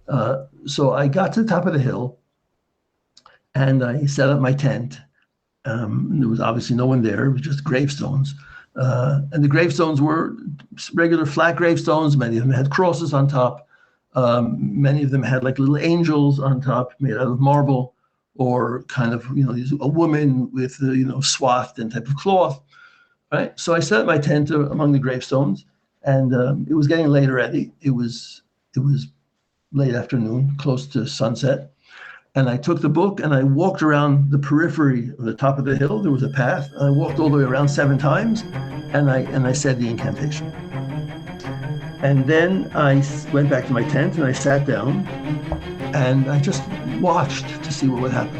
So I got to the top of the hill and I set up my tent. There was obviously no one there. It was just gravestones. And the gravestones were regular flat gravestones. Many of them had crosses on top. Many of them had like little angels on top made out of marble, or kind of, a woman with, swathed and type of cloth. Right. So I set up my tent among the gravestones, and it was getting late already. It was late afternoon, close to sunset. And I took the book and I walked around the periphery of the top of the hill. There was a path. I walked all the way around 7 times, and I said the incantation. And then I went back to my tent and I sat down and I just watched to see what would happen.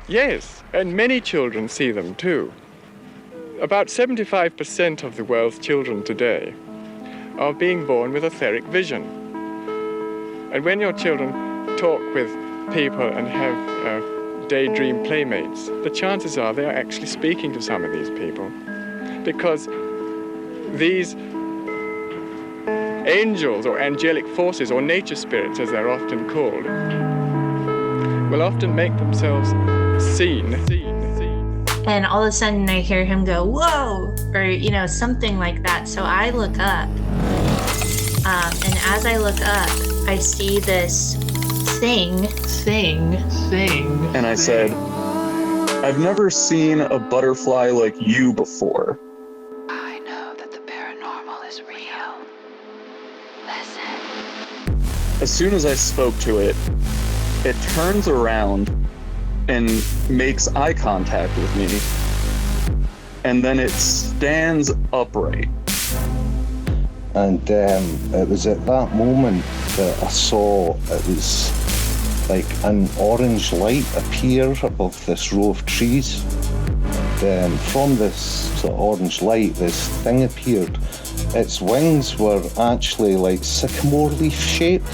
Yes, and many children see them too. About 75% of the world's children today are being born with etheric vision. And when your children talk with people and have daydream playmates, the chances are they are actually speaking to some of these people, because these angels or angelic forces, or nature spirits as they're often called, will often make themselves seen. And all of a sudden I hear him go, whoa, or, something like that. So I look up, and as I look up, I see this thing. And I said, I've never seen a butterfly like you before. I know that the paranormal is real. Listen. As soon as I spoke to it, it turns around and makes eye contact with me. And then it stands upright. And it was at that moment that I saw it was like an orange light appear above this row of trees. And from this sort of orange light, this thing appeared. Its wings were actually like sycamore leaf shaped.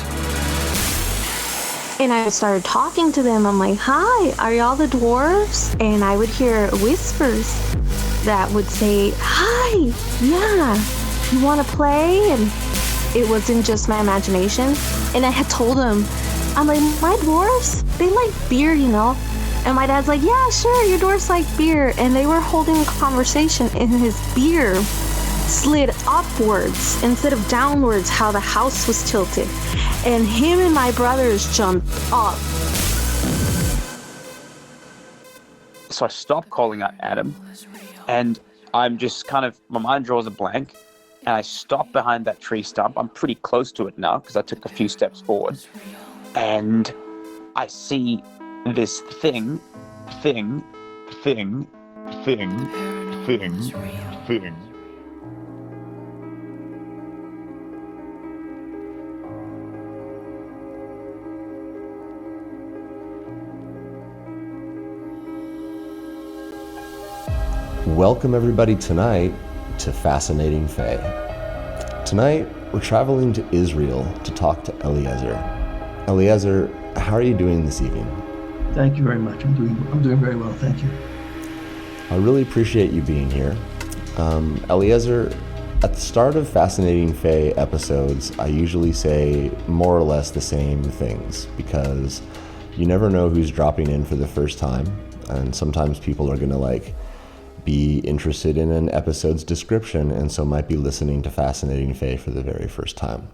And I started talking to them. I'm like, hi, are y'all the dwarves? And I would hear whispers that would say, hi, yeah, you want to play? And it wasn't just my imagination. And I had told them, I'm like, my dwarves, they like beer, And my dad's like, yeah, sure, your dwarves like beer. And they were holding a conversation, and his beer slid upwards instead of downwards, how the house was tilted. And him and my brothers jumped up. So I stopped calling out Adam, and I'm just kind of, my mind draws a blank, and I stop behind that tree stump. I'm pretty close to it now because I took a few steps forward, and I see this thing. Welcome everybody tonight to Fascinating Fae. Tonight we're traveling to Israel to talk to Eleazer. Eleazer, how are you doing this evening? Thank you very much. I'm doing very well, thank you. I really appreciate you being here. Eleazer, at the start of Fascinating Fae episodes, I usually say more or less the same things because you never know who's dropping in for the first time, and sometimes people are gonna be interested in an episode's description and so might be listening to Fascinating Fae for the very first time.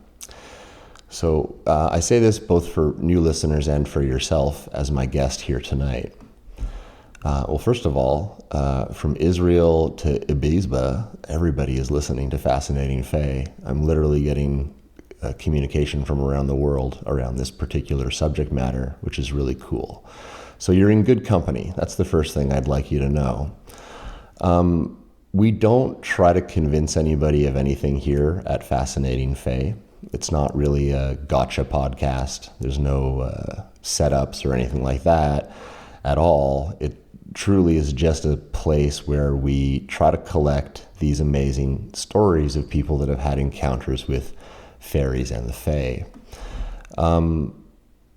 So I say this both for new listeners and for yourself as my guest here tonight. Well, first of all, from Israel to Ibiza, everybody is listening to Fascinating Fae. I'm literally getting communication from around the world around this particular subject matter, which is really cool. So you're in good company. That's the first thing I'd like you to know. We don't try to convince anybody of anything here at Fascinating Fae. It's not really a gotcha podcast. There's no setups or anything like that at all. It truly is just a place where we try to collect these amazing stories of people that have had encounters with fairies and the Fae.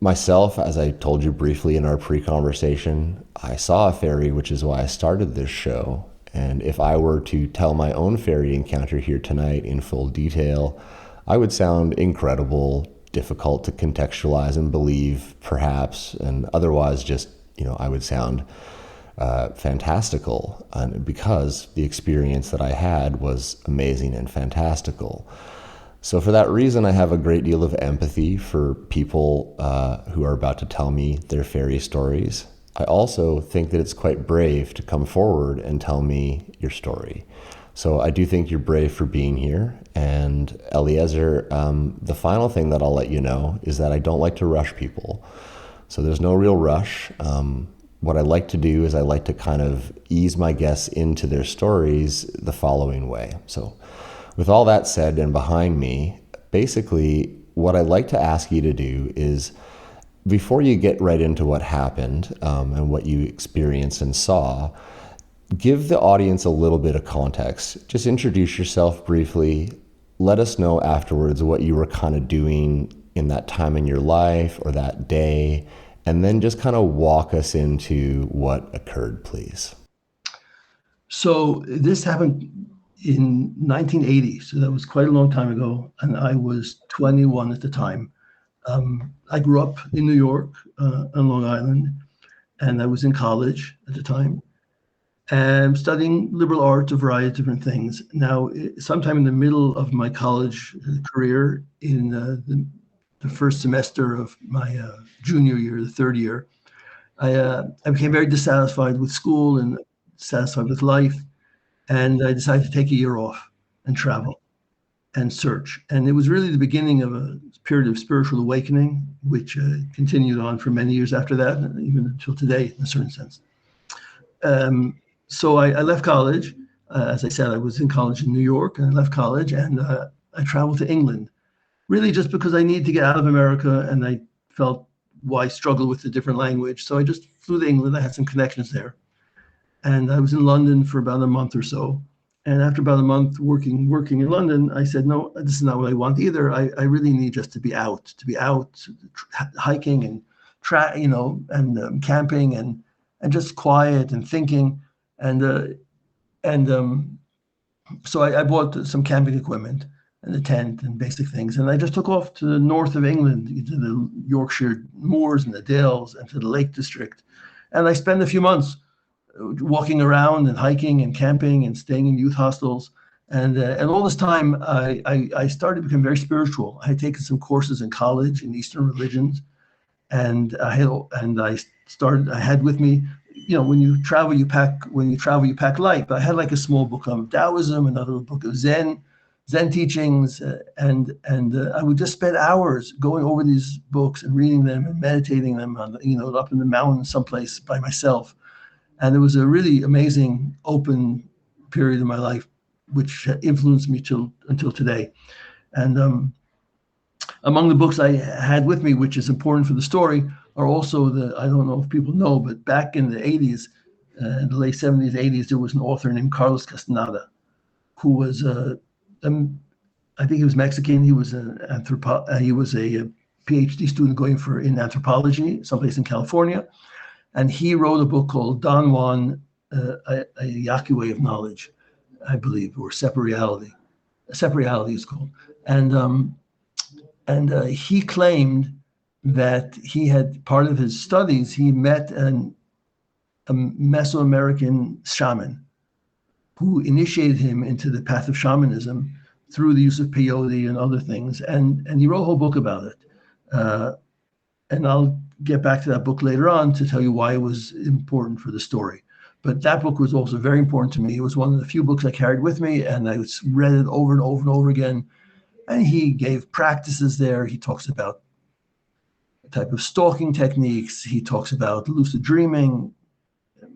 Myself, as I told you briefly in our pre-conversation, I saw a fairy, which is why I started this show. And if I were to tell my own fairy encounter here tonight in full detail, I would sound incredible, difficult to contextualize and believe, perhaps, and otherwise just, I would sound fantastical, because the experience that I had was amazing and fantastical. So for that reason, I have a great deal of empathy for people who are about to tell me their fairy stories. I also think that it's quite brave to come forward and tell me your story. So I do think you're brave for being here. And Eleazer, the final thing that I'll let you know is that I don't like to rush people. So there's no real rush. What I like to do is I like to kind of ease my guests into their stories the following way. So with all that said and behind me, basically what I'd like to ask you to do is, before you get right into what happened and what you experienced and saw, give the audience a little bit of context. Just introduce yourself briefly. Let us know afterwards what you were kind of doing in that time in your life or that day, and then just kind of walk us into what occurred, please. So this happened in 1980, so that was quite a long time ago, and I was 21 at the time. I grew up in New York, on Long Island, and I was in college at the time, and studying liberal arts, a variety of different things. Now, sometime in the middle of my college career, in the first semester of my junior year, the third year, I became very dissatisfied with school and dissatisfied with life, and I decided to take a year off and travel and search. And it was really the beginning of a period of spiritual awakening, which continued on for many years after that, even until today, in a certain sense. So I left college. As I said, I was in college in New York, and I left college, and I traveled to England, really just because I needed to get out of America, and I felt, why struggle with the different language? So I just flew to England. I had some connections there. And I was in London for about a month or so. And after about a month working in London, I said, no, this is not what I want either. I really need just to be out, hiking and camping and just quiet and thinking. So I bought some camping equipment and a tent and basic things. And I just took off to the north of England, to the Yorkshire moors and the Dales and to the Lake District. And I spent a few months walking around and hiking and camping and staying in youth hostels. And all this time, I started to become very spiritual. I had taken some courses in college in Eastern religions. And I had with me, when you travel, you pack light. But I had like a small book of Taoism, another book of Zen teachings, and I would just spend hours going over these books and reading them and meditating them on, up in the mountains someplace by myself. And it was a really amazing, open period of my life, which influenced me until today. And among the books I had with me, which is important for the story, are also I don't know if people know, but back in the 80s, in the late 70s, 80s, there was an author named Carlos Castaneda, who was, I think he was Mexican. He was he was a PhD student going in anthropology, someplace in California. And he wrote a book called Don Juan, a Yaqui Way of Knowledge, I believe, or Separate Reality. Separate Reality is called. And he claimed that he had, part of his studies, he met a Mesoamerican shaman who initiated him into the path of shamanism through the use of peyote and other things. And he wrote a whole book about it. And I'll get back to that book later on to tell you why it was important for the story. But that book was also very important to me. It was one of the few books I carried with me, and I read it over and over and over again. And he gave practices there. He talks about a type of stalking techniques. He talks about lucid dreaming,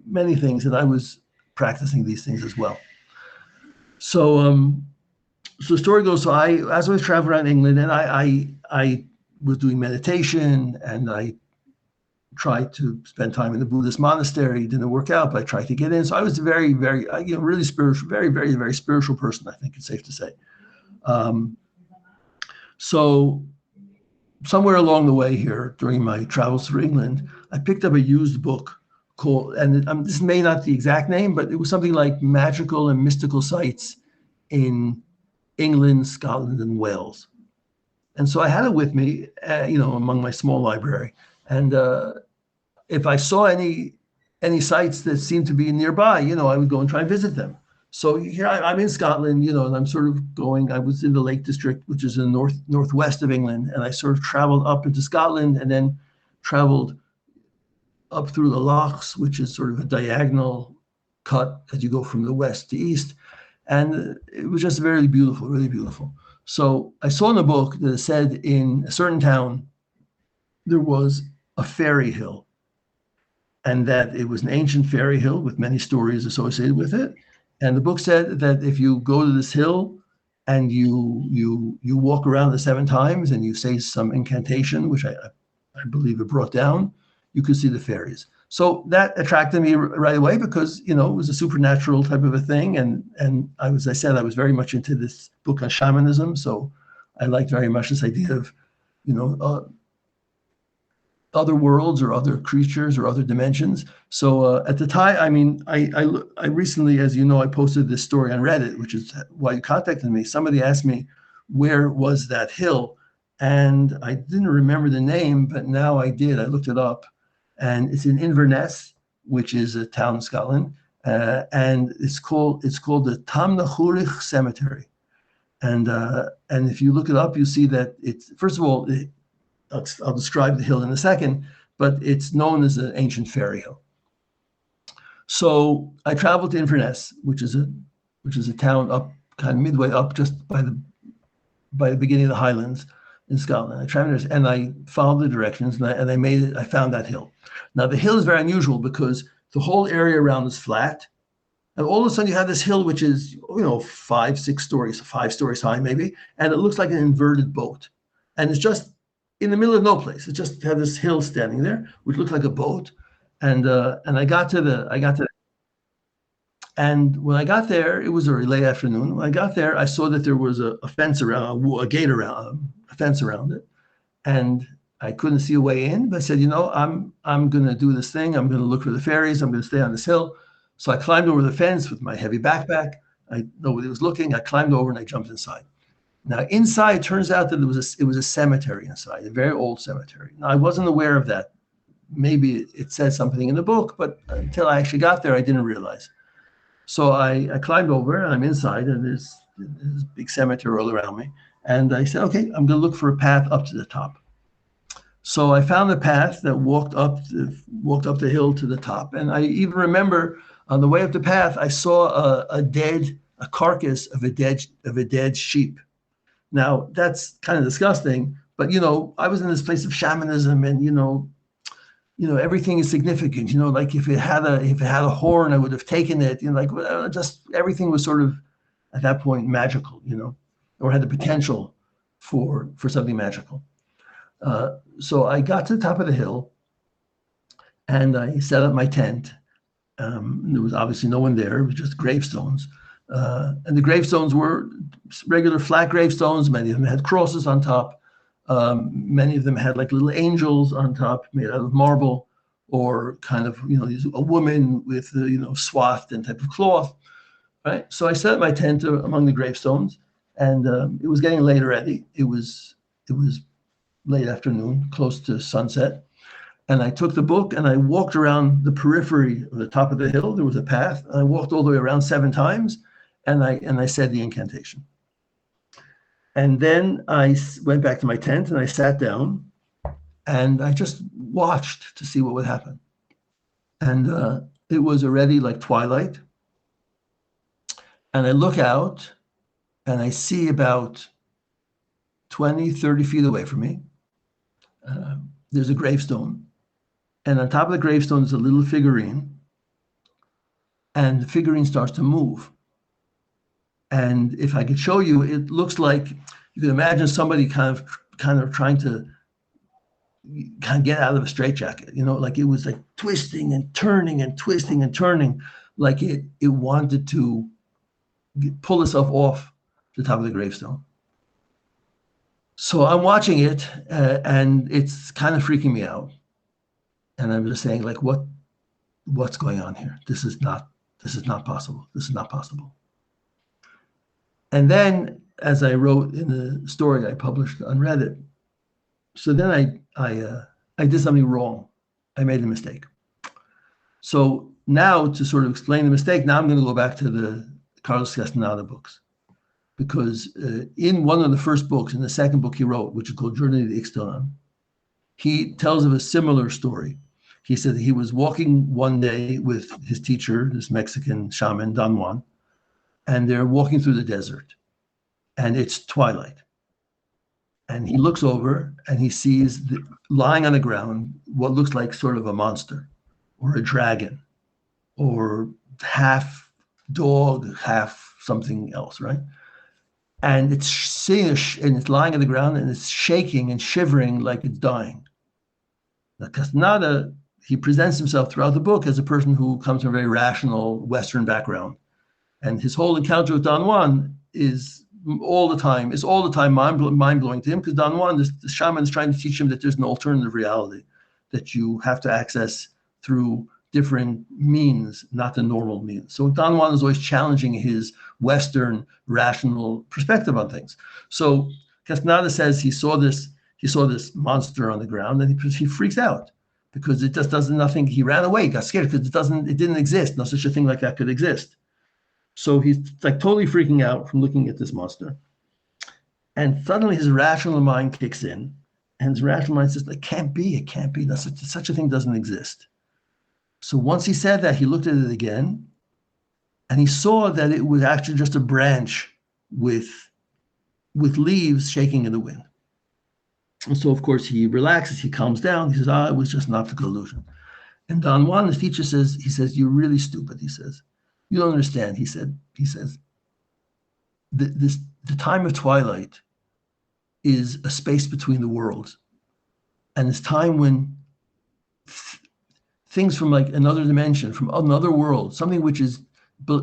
many things. And I was practicing these things as well. So the story goes, as I was traveling around England, and I was doing meditation, and I tried to spend time in the Buddhist monastery. It didn't work out, but I tried to get in. So I was very, very, really spiritual, very, very, very spiritual person, I think it's safe to say. So somewhere along the way here, during my travels through England, I picked up a used book called, and this may not the exact name, but it was something like magical and mystical sites in England, Scotland, and Wales. And so I had it with me, among my small library. And if I saw any sites that seemed to be nearby, I would go and try and visit them. So here I'm in Scotland, and I'm sort of going. I was in the Lake District, which is in the northwest of England, and I sort of traveled up into Scotland, and then traveled up through the lochs, which is sort of a diagonal cut as you go from the west to east, and it was just very beautiful, really beautiful. So I saw in the book that it said in a certain town there was a fairy hill, and that it was an ancient fairy hill with many stories associated with it. And the book said that if you go to this hill and you walk around it 7 times and you say some incantation, which I believe it brought down, you could see the fairies. So that attracted me right away because, it was a supernatural type of a thing. And I was very much into this book on shamanism. So I liked very much this idea of, other worlds or other creatures or other dimensions. So at the time, I recently, as you know, I posted this story on Reddit, which is why you contacted me. Somebody asked me, where was that hill? And I didn't remember the name, but now I did. I looked it up. And it's in Inverness, which is a town in Scotland, and it's called the Tamnachurich Cemetery. And if you look it up, you see that it's, first of all, I'll describe the hill in a second, but it's known as an ancient fairy hill. So I traveled to Inverness, which is a town up kind of midway up, just by the beginning of the Highlands in Scotland. I traveled and I followed the directions, and I found that hill. Now the hill is very unusual because the whole area around is flat, and all of a sudden you have this hill which is 5 stories high maybe, and it looks like an inverted boat, and it's just in the middle of no place. It just had this hill standing there, which looked like a boat, and I got to, and when I got there, it was a late afternoon. When I got there, I saw that there was a fence around, a gate around, a fence around it, and I couldn't see a way in. But I said, I'm going to do this thing. I'm going to look for the fairies. I'm going to stay on this hill. So I climbed over the fence with my heavy backpack. Nobody was looking. I climbed over and I jumped inside. Now inside, turns out that it was a cemetery inside, a very old cemetery. Now I wasn't aware of that. Maybe it said something in the book, but until I actually got there, I didn't realize. So I climbed over and I'm inside, and there's this big cemetery all around me. And I said, okay, I'm going to look for a path up to the top. So I found a path that walked up the hill to the top. And I even remember on the way up the path, I saw a carcass of a dead sheep. Now that's kind of disgusting, but I was in this place of shamanism, and everything is significant. Like if it had a horn, I would have taken it. Just everything was sort of at that point magical, or had the potential for something magical. So I got to the top of the hill, and I set up my tent. There was obviously no one there. It was just gravestones. And the gravestones were regular flat gravestones. Many of them had crosses on top. Many of them had like little angels on top made out of marble, or kind of, a woman with, swathed in type of cloth, right? So I set up my tent among the gravestones, and it was getting late already. It was late afternoon, close to sunset. And I took the book and I walked around the periphery of the top of the hill. There was a path. I walked all the way around 7 times, and I said the incantation. And then I went back to my tent and I sat down, and I just watched to see what would happen. And it was already like twilight. And I look out and I see about 20, 30 feet away from me, there's a gravestone. And on top of the gravestone is a little figurine. And the figurine starts to move. And if I could show you, it looks like you could imagine somebody kind of trying to kind of get out of a straitjacket, like it was like twisting and turning and twisting and turning, like it wanted to pull itself off the top of the gravestone. So I'm watching it, and it's kind of freaking me out. And I'm just saying, like, what what's going on here? This is not possible. This is not possible. And then, as I wrote in the story I published on Reddit, so then I did something wrong. I made a mistake. So now, to sort of explain the mistake, now I'm going to go back to the Carlos Castaneda books, because in one of the first books, in the second book he wrote, which is called Journey to Ixtlan, he tells of a similar story. He said that he was walking one day with his teacher, this Mexican shaman, Don Juan, and they're walking through the desert, and it's twilight. And he looks over and he sees lying on the ground what looks like sort of a monster or a dragon or half dog, half something else, right? And it's sitting and it's lying on the ground and it's shaking and shivering like it's dying. Now, Castaneda, he presents himself throughout the book as a person who comes from a very rational Western background. And his whole encounter with Don Juan is all the time mind-blowing to him, because Don Juan, the shaman, is trying to teach him that there's an alternative reality that you have to access through different means, not the normal means. So Don Juan is always challenging his Western rational perspective on things. So Castaneda says he saw this monster on the ground, and he freaks out because it just doesn't nothing. He ran away, got scared because it didn't exist. No such a thing like that could exist. So he's like totally freaking out from looking at this monster. And suddenly his rational mind kicks in, and his rational mind says, it can't be. Such a thing doesn't exist. So once he said that, he looked at it again, and he saw that it was actually just a branch with leaves shaking in the wind. And so, of course, he relaxes, he calms down. He says, it was just an optical illusion. And Don Juan, the teacher, says, you're really stupid, he says. You don't understand, he says. The time of twilight is a space between the worlds. And it's time when things from like another dimension, from another world, something which is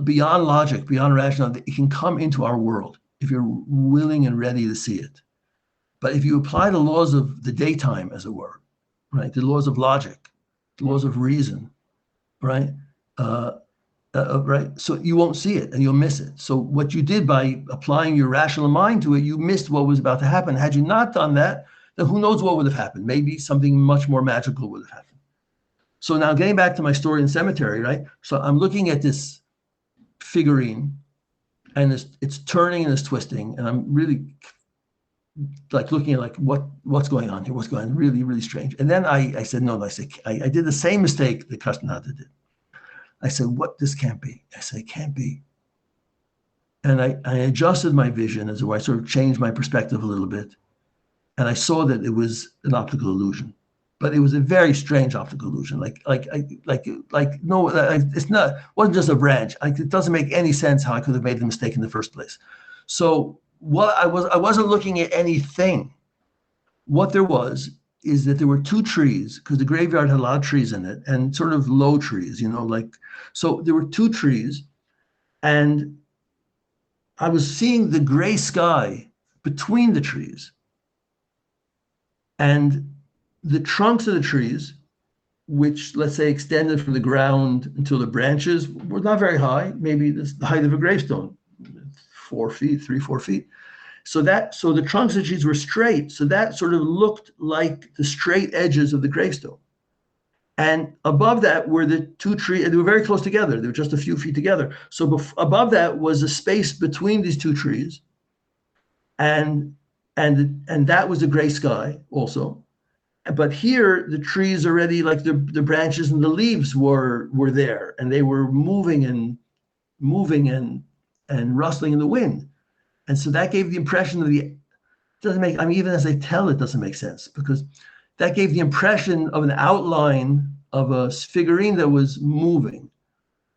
beyond logic, beyond rational, it can come into our world if you're willing and ready to see it. But if you apply the laws of the daytime, as it were, right, the laws of logic, the laws of reason, right, right, so you won't see it and you'll miss it. So what you did by applying your rational mind to it, you missed what was about to happen. Had you not done that, then who knows what would have happened? Maybe something much more magical would have happened. So now getting back to my story in cemetery, right? So I'm looking at this figurine, and it's turning and it's twisting, and I'm really like looking at like what's going on here, what's going on, really, really strange. And then I said, no, I did the same mistake that Castaneda did. I said, this can't be. I said, it can't be. And I adjusted my vision as I sort of changed my perspective a little bit. And I saw that it was an optical illusion, but it was a very strange optical illusion. No, it's not, it wasn't just a branch. It doesn't make any sense how I could have made the mistake in the first place. So I wasn't looking at anything. What there was is that there were two trees, because the graveyard had a lot of trees in it, and sort of low trees, so there were two trees, and I was seeing the gray sky between the trees. And the trunks of the trees, which let's say extended from the ground until the branches, were not very high, maybe the height of a gravestone, 4 feet, 4 feet. So the trunks of the trees were straight. So that sort of looked like the straight edges of the gravestone. And above that were the two trees, they were very close together. They were just a few feet together. So above that was a space between these two trees. And that was the gray sky also. But here, the trees already, like the branches and the leaves were there, and they were moving and rustling in the wind. And so that gave the impression of even as I tell it doesn't make sense, because that gave the impression of an outline of a figurine that was moving.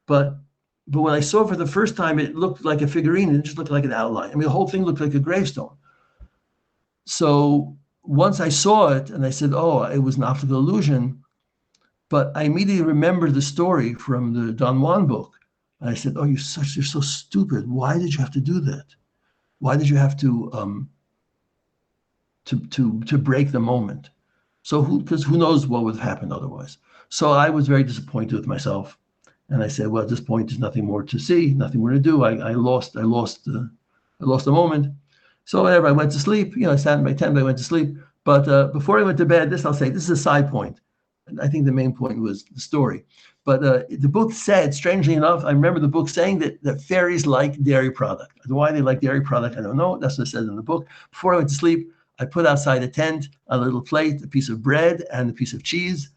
But when I saw it for the first time, it looked like a figurine, and it just looked like an outline. I mean, the whole thing looked like a gravestone. So once I saw it and I said, it was an optical illusion, but I immediately remembered the story from the Don Juan book. And I said, you're so stupid. Why did you have to do that? Why did you have to break the moment? So because who knows what would have happened otherwise? So I was very disappointed with myself. And I said, well, at this point, there's nothing more to see, nothing more to do. I lost a moment. So whatever, I went to sleep. I sat in my tent, but I went to sleep. But before I went to bed, I'll say, this is a side point. I think the main point was the story. But the book said, strangely enough, I remember the book saying that fairies like dairy product. Why they like dairy product, I don't know. That's what it says in the book. Before I went to sleep, I put outside a tent, a little plate, a piece of bread, and a piece of cheese.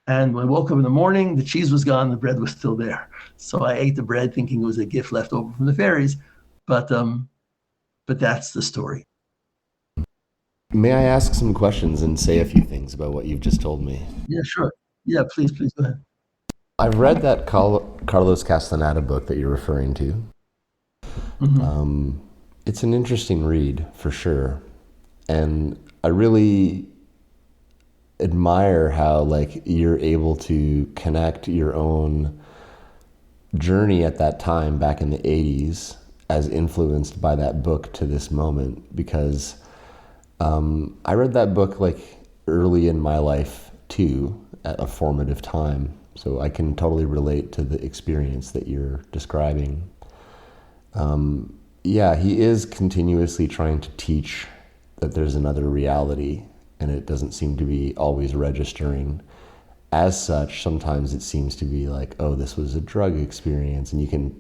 And when I woke up in the morning, the cheese was gone, the bread was still there. So I ate the bread thinking it was a gift left over from the fairies. But that's the story. May I ask some questions and say a few things about what you've just told me? Yeah, sure. Yeah, please go ahead. I've read that Carlos Castaneda book that you're referring to. Mm-hmm. It's an interesting read, for sure. And I really admire how you're able to connect your own journey at that time back in the 80s as influenced by that book to this moment, because I read that book early in my life too, at a formative time. So I can totally relate to the experience that you're describing. Yeah, he is continuously trying to teach that there's another reality, and it doesn't seem to be always registering. As such, sometimes it seems to be oh, this was a drug experience, and you can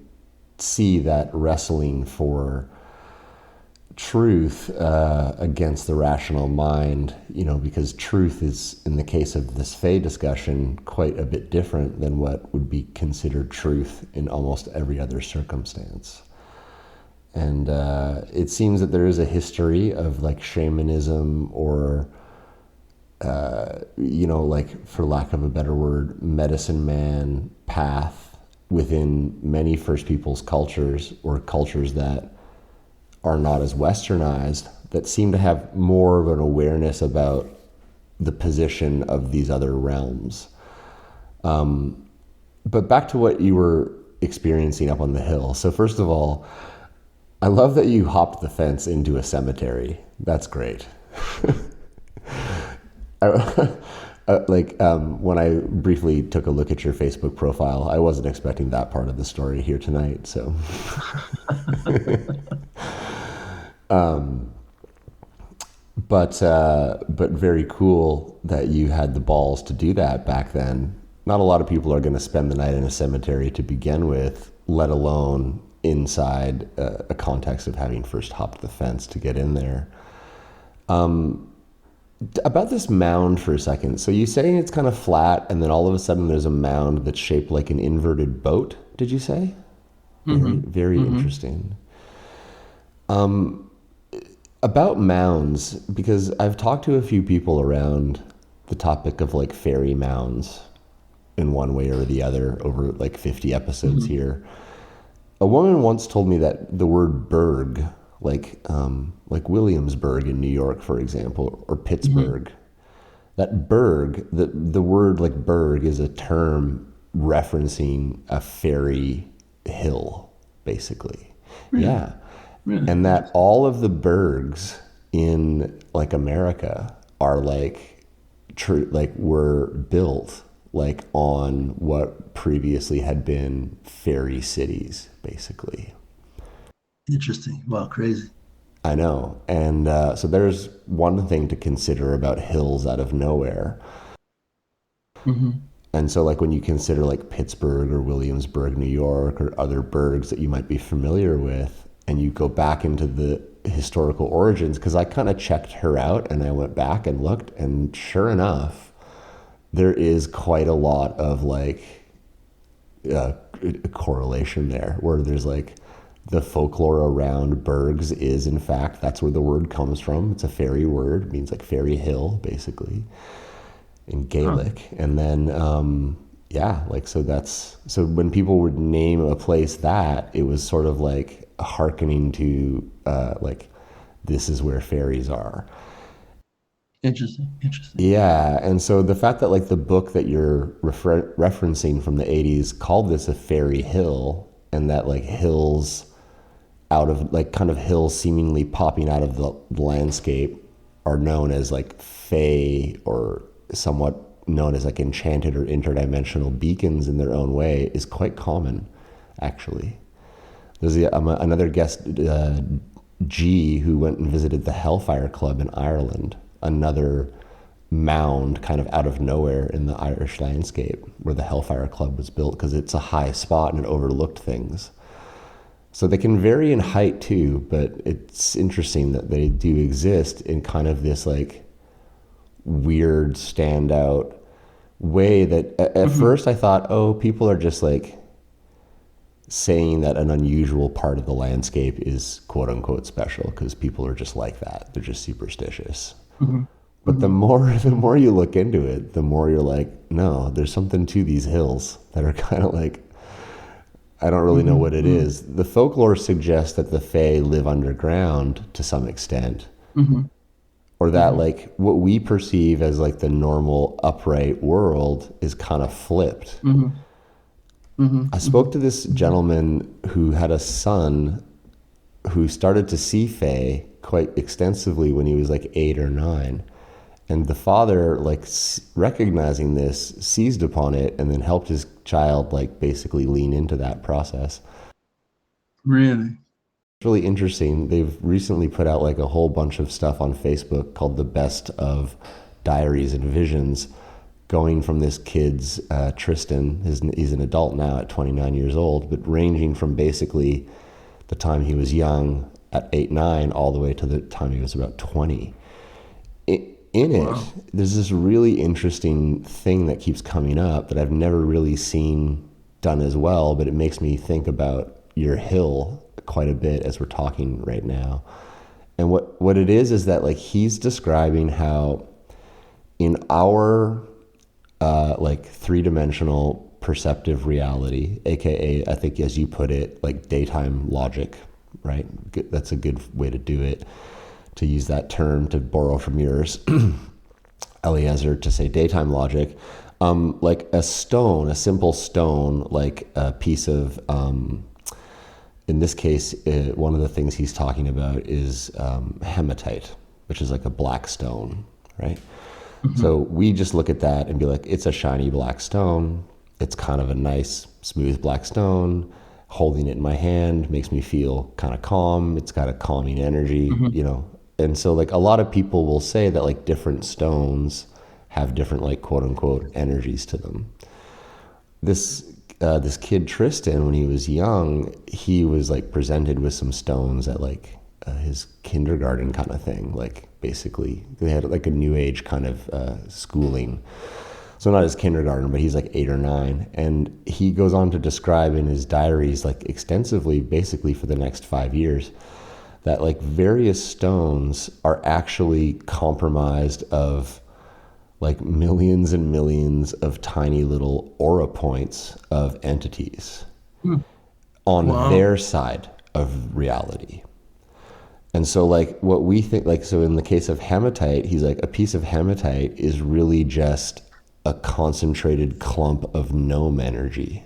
see that wrestling for truth against the rational mind, because truth is, in the case of this Fae discussion, quite a bit different than what would be considered truth in almost every other circumstance. And it seems that there is a history of shamanism or, for lack of a better word, medicine man path within many First Peoples cultures, or cultures that are not as westernized, that seem to have more of an awareness about the position of these other realms. But back to what you were experiencing up on the hill. So first of all, I love that you hopped the fence into a cemetery. That's great. When I briefly took a look at your Facebook profile, I wasn't expecting that part of the story here tonight. So, but very cool that you had the balls to do that back then. Not a lot of people are going to spend the night in a cemetery to begin with, let alone inside a context of having first hopped the fence to get in there. About this mound for a second. So you say it's kind of flat, and then all of a sudden there's a mound that's shaped like an inverted boat, did you say? Mm-hmm. Very interesting. About mounds, because I've talked to a few people around the topic of fairy mounds in one way or the other over 50 episodes here. A woman once told me that the word burg, like Williamsburg in New York, for example, or Pittsburgh, that burg, the word burg is a term referencing a fairy hill, basically. Really? Yeah. Really? And that all of the burgs in America are were built on what previously had been fairy cities, basically. Interesting. Wow, crazy. I know. And so there's one thing to consider about hills out of nowhere. Mm-hmm. And so when you consider Pittsburgh or Williamsburg, New York, or other burgs that you might be familiar with, and you go back into the historical origins, because I kind of checked her out and I went back and looked, and sure enough, there is quite a lot of a correlation there, where there's the folklore around burgs is, in fact, that's where the word comes from. It's a fairy word. It means fairy hill, basically, in Gaelic. Oh. And then, so when people would name a place that, it was sort of hearkening to, this is where fairies are. Interesting. Yeah, and so the fact that the book that you're referencing from the 80s called this a fairy hill, and that hills out of kind of hills seemingly popping out of the landscape are known as fae, or somewhat known as like enchanted or interdimensional beacons in their own way is quite common, actually. There's another guest, G, who went and visited the Hellfire Club in Ireland, another mound kind of out of nowhere in the Irish landscape where the Hellfire Club was built, because it's a high spot and it overlooked things. So they can vary in height too, but it's interesting that they do exist in kind of this like weird standout way that at first I thought, oh, people are just like saying that an unusual part of the landscape is quote unquote special because people are just like that. They're just superstitious. But the more you look into it, the more you're like, no, there's something to these hills that are kind of like, I don't really know what it is. The folklore suggests that the Fae live underground to some extent. Or that like what we perceive as like the normal upright world is kind of flipped. I spoke to this gentleman who had a son who started to see Fae quite extensively when he was like 8 or 9. And the father, like recognizing this, seized upon it and then helped his child like basically lean into that process. Really? It's really interesting. They've recently put out like a whole bunch of stuff on Facebook called The Best of Diaries and Visions, going from this kid's, Tristan, he's an adult now at 29 years old, but ranging from basically the time he was young at 8, 9, all the way to the time he was about 20. In it, there's this really interesting thing that keeps coming up that I've never really seen done as well, but it makes me think about your hill quite a bit as we're talking right now. And what it is that like he's describing how in our like three-dimensional perceptive reality, aka I think as you put it, like daytime logic, right? That's a good way to do it, to use that term to borrow from yours, Eleazer, to say daytime logic. Like a stone, a simple stone, like a piece of, in this case, one of the things he's talking about is hematite, which is like a black stone, right? So we just look at that and be like, it's a shiny black stone. It's kind of a nice, smooth black stone. Holding it in my hand makes me feel kind of calm. It's got a calming energy, you know. And so like a lot of people will say that like different stones have different like quote unquote energies to them. This kid Tristan, when he was young, he was like presented with some stones at like his kindergarten kind of thing. Like basically they had like a new age kind of schooling. So not his kindergarten, but he's like 8 or 9. And he goes on to describe in his diaries like extensively, basically for the next 5 years, that like various stones are actually compromised of like millions and millions of tiny little aura points of entities on their side of reality. And so like what we think, like, so in the case of hematite, he's like, a piece of hematite is really just a concentrated clump of gnome energy.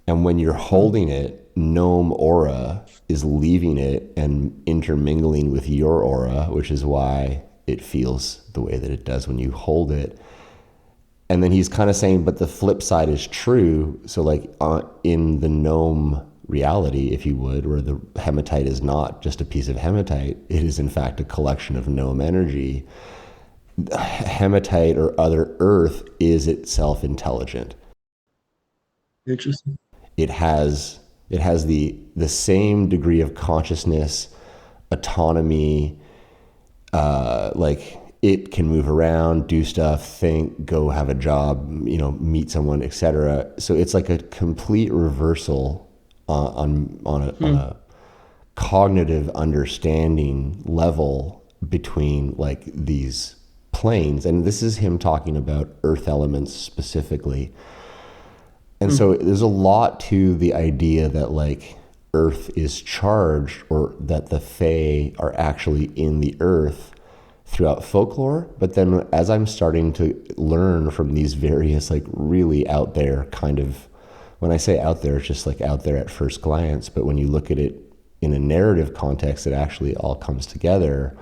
And when you're holding it, gnome aura is leaving it and intermingling with your aura, which is why it feels the way that it does when you hold it. And then he's kind of saying, but the flip side is true. So like in the gnome reality, if you would, where the hematite is not just a piece of hematite, it is in fact a collection of gnome energy. Hematite or other earth is itself intelligent. Interesting. It has the same degree of consciousness, autonomy, like it can move around, do stuff, think, go have a job, you know, meet someone, etc. So it's like a complete reversal on a cognitive understanding level between like these planes. And this is him talking about earth elements specifically. And so there's a lot to the idea that like earth is charged, or that the Fae are actually in the earth throughout folklore. But then as I'm starting to learn from these various like really out there kind of, when I say out there, it's just like out there at first glance, but when you look at it in a narrative context, it actually all comes together.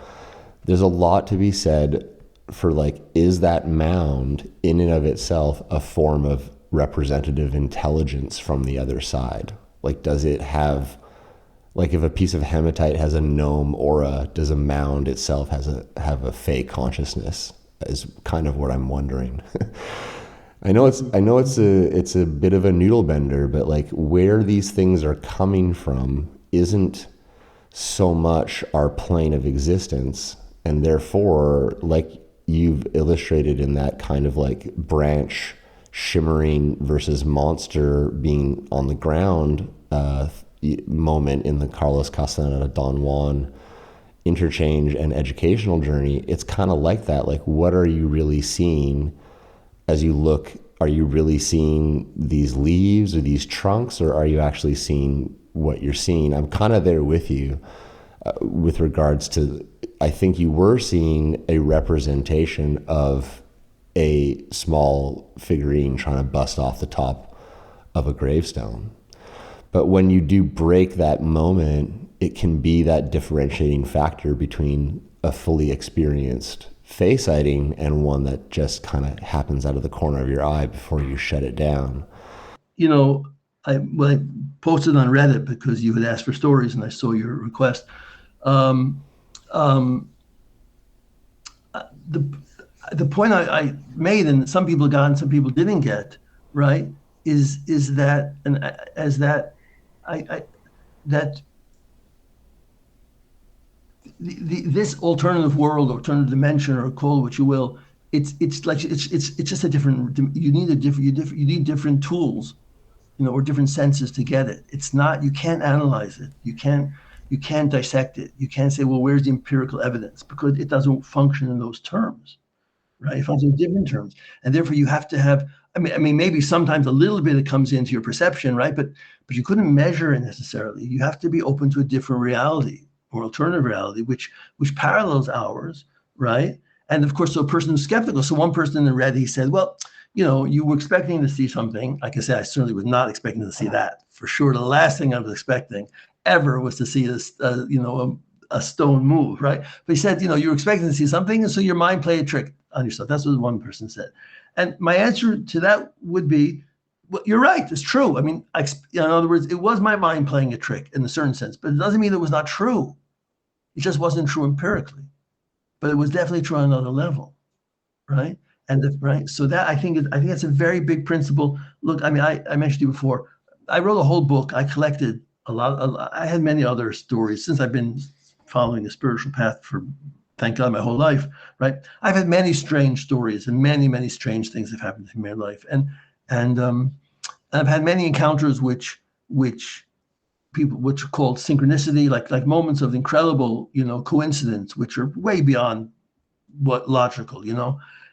There's a lot to be said for like, is that mound in and of itself a form of representative intelligence from the other side? Like, does it have, like, if a piece of hematite has a gnome aura, does a mound itself have a Fae consciousness? Is kind of what I'm wondering. I know it's a bit of a noodle bender, but like, where these things are coming from isn't so much our plane of existence, and therefore, like you've illustrated in that kind of like branch shimmering versus monster being on the ground moment in the Carlos Castaneda Don Juan interchange and educational journey, it's kind of like that. Like, what are you really seeing as you look? Are you really seeing these leaves or these trunks, or are you actually seeing what you're seeing? I'm kind of there with you with regards to, I think you were seeing a representation of a small figurine trying to bust off the top of a gravestone. But when you do break that moment, it can be that differentiating factor between a fully experienced Fae sighting and one that just kind of happens out of the corner of your eye before you shut it down. You know, I posted on Reddit because you had asked for stories and I saw your request. The point I made, and some people got and some people didn't get, right, is that, and as that that this alternative world, alternative dimension, or call it what you will, it's just a different. You need different tools, or different senses to get it. It's not, you can't analyze it. You can't dissect it. You can't say, well, where's the empirical evidence? Because it doesn't function in those terms, right? It functions in different terms, and therefore you have to have. I mean, maybe sometimes a little bit it comes into your perception, right? But you couldn't measure it necessarily. You have to be open to a different reality or alternative reality, which parallels ours, right? And of course, so a person who's skeptical. So one person in Reddit, he said, well, you were expecting to see something. Like I said, I certainly was not expecting to see that. For sure, the last thing I was expecting ever was to see this, a stone move, right? But he said, you were expecting to see something, and so your mind played a trick on yourself. That's what one person said. And my answer to that would be, well, you're right, it's true. I mean, in other words, it was my mind playing a trick in a certain sense, but it doesn't mean it was not true. It just wasn't true empirically, but it was definitely true on another level, right? Right. So that I think that's a very big principle. Look, I mean, I mentioned to you before, I wrote a whole book. I collected a lot. I had many other stories since I've been following a spiritual path for, thank God, my whole life, right? I've had many strange stories and many, many strange things have happened in my life. And I've had many encounters which are called synchronicity, like moments of incredible, coincidence, which are way beyond what logical,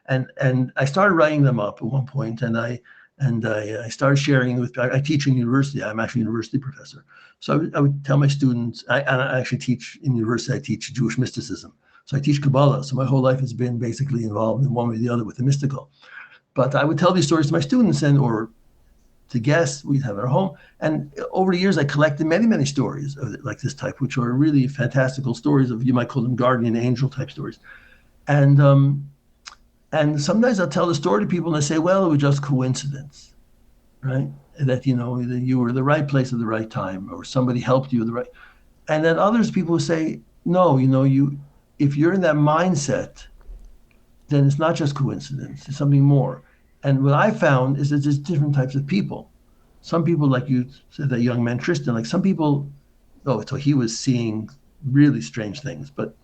and I started writing them up at one point, and I started sharing with. I teach in university. I'm actually a university professor, so I would tell my students. I actually teach in university. I teach Jewish mysticism, so I teach Kabbalah. So my whole life has been basically involved in one way or the other with the mystical. But I would tell these stories to my students or to guests we'd have at our home. And over the years, I collected many, many stories of like this type, which are really fantastical stories of, you might call them guardian angel type stories. And sometimes I'll tell the story to people and they say, well, it was just coincidence, right? That, you were at the right place at the right time, or somebody helped you at the right. And then others, people who say, no, if you're in that mindset, then it's not just coincidence, it's something more. And what I found is that there's different types of people. Some people, like you said, that young man Tristan, like some people, so he was seeing really strange things. But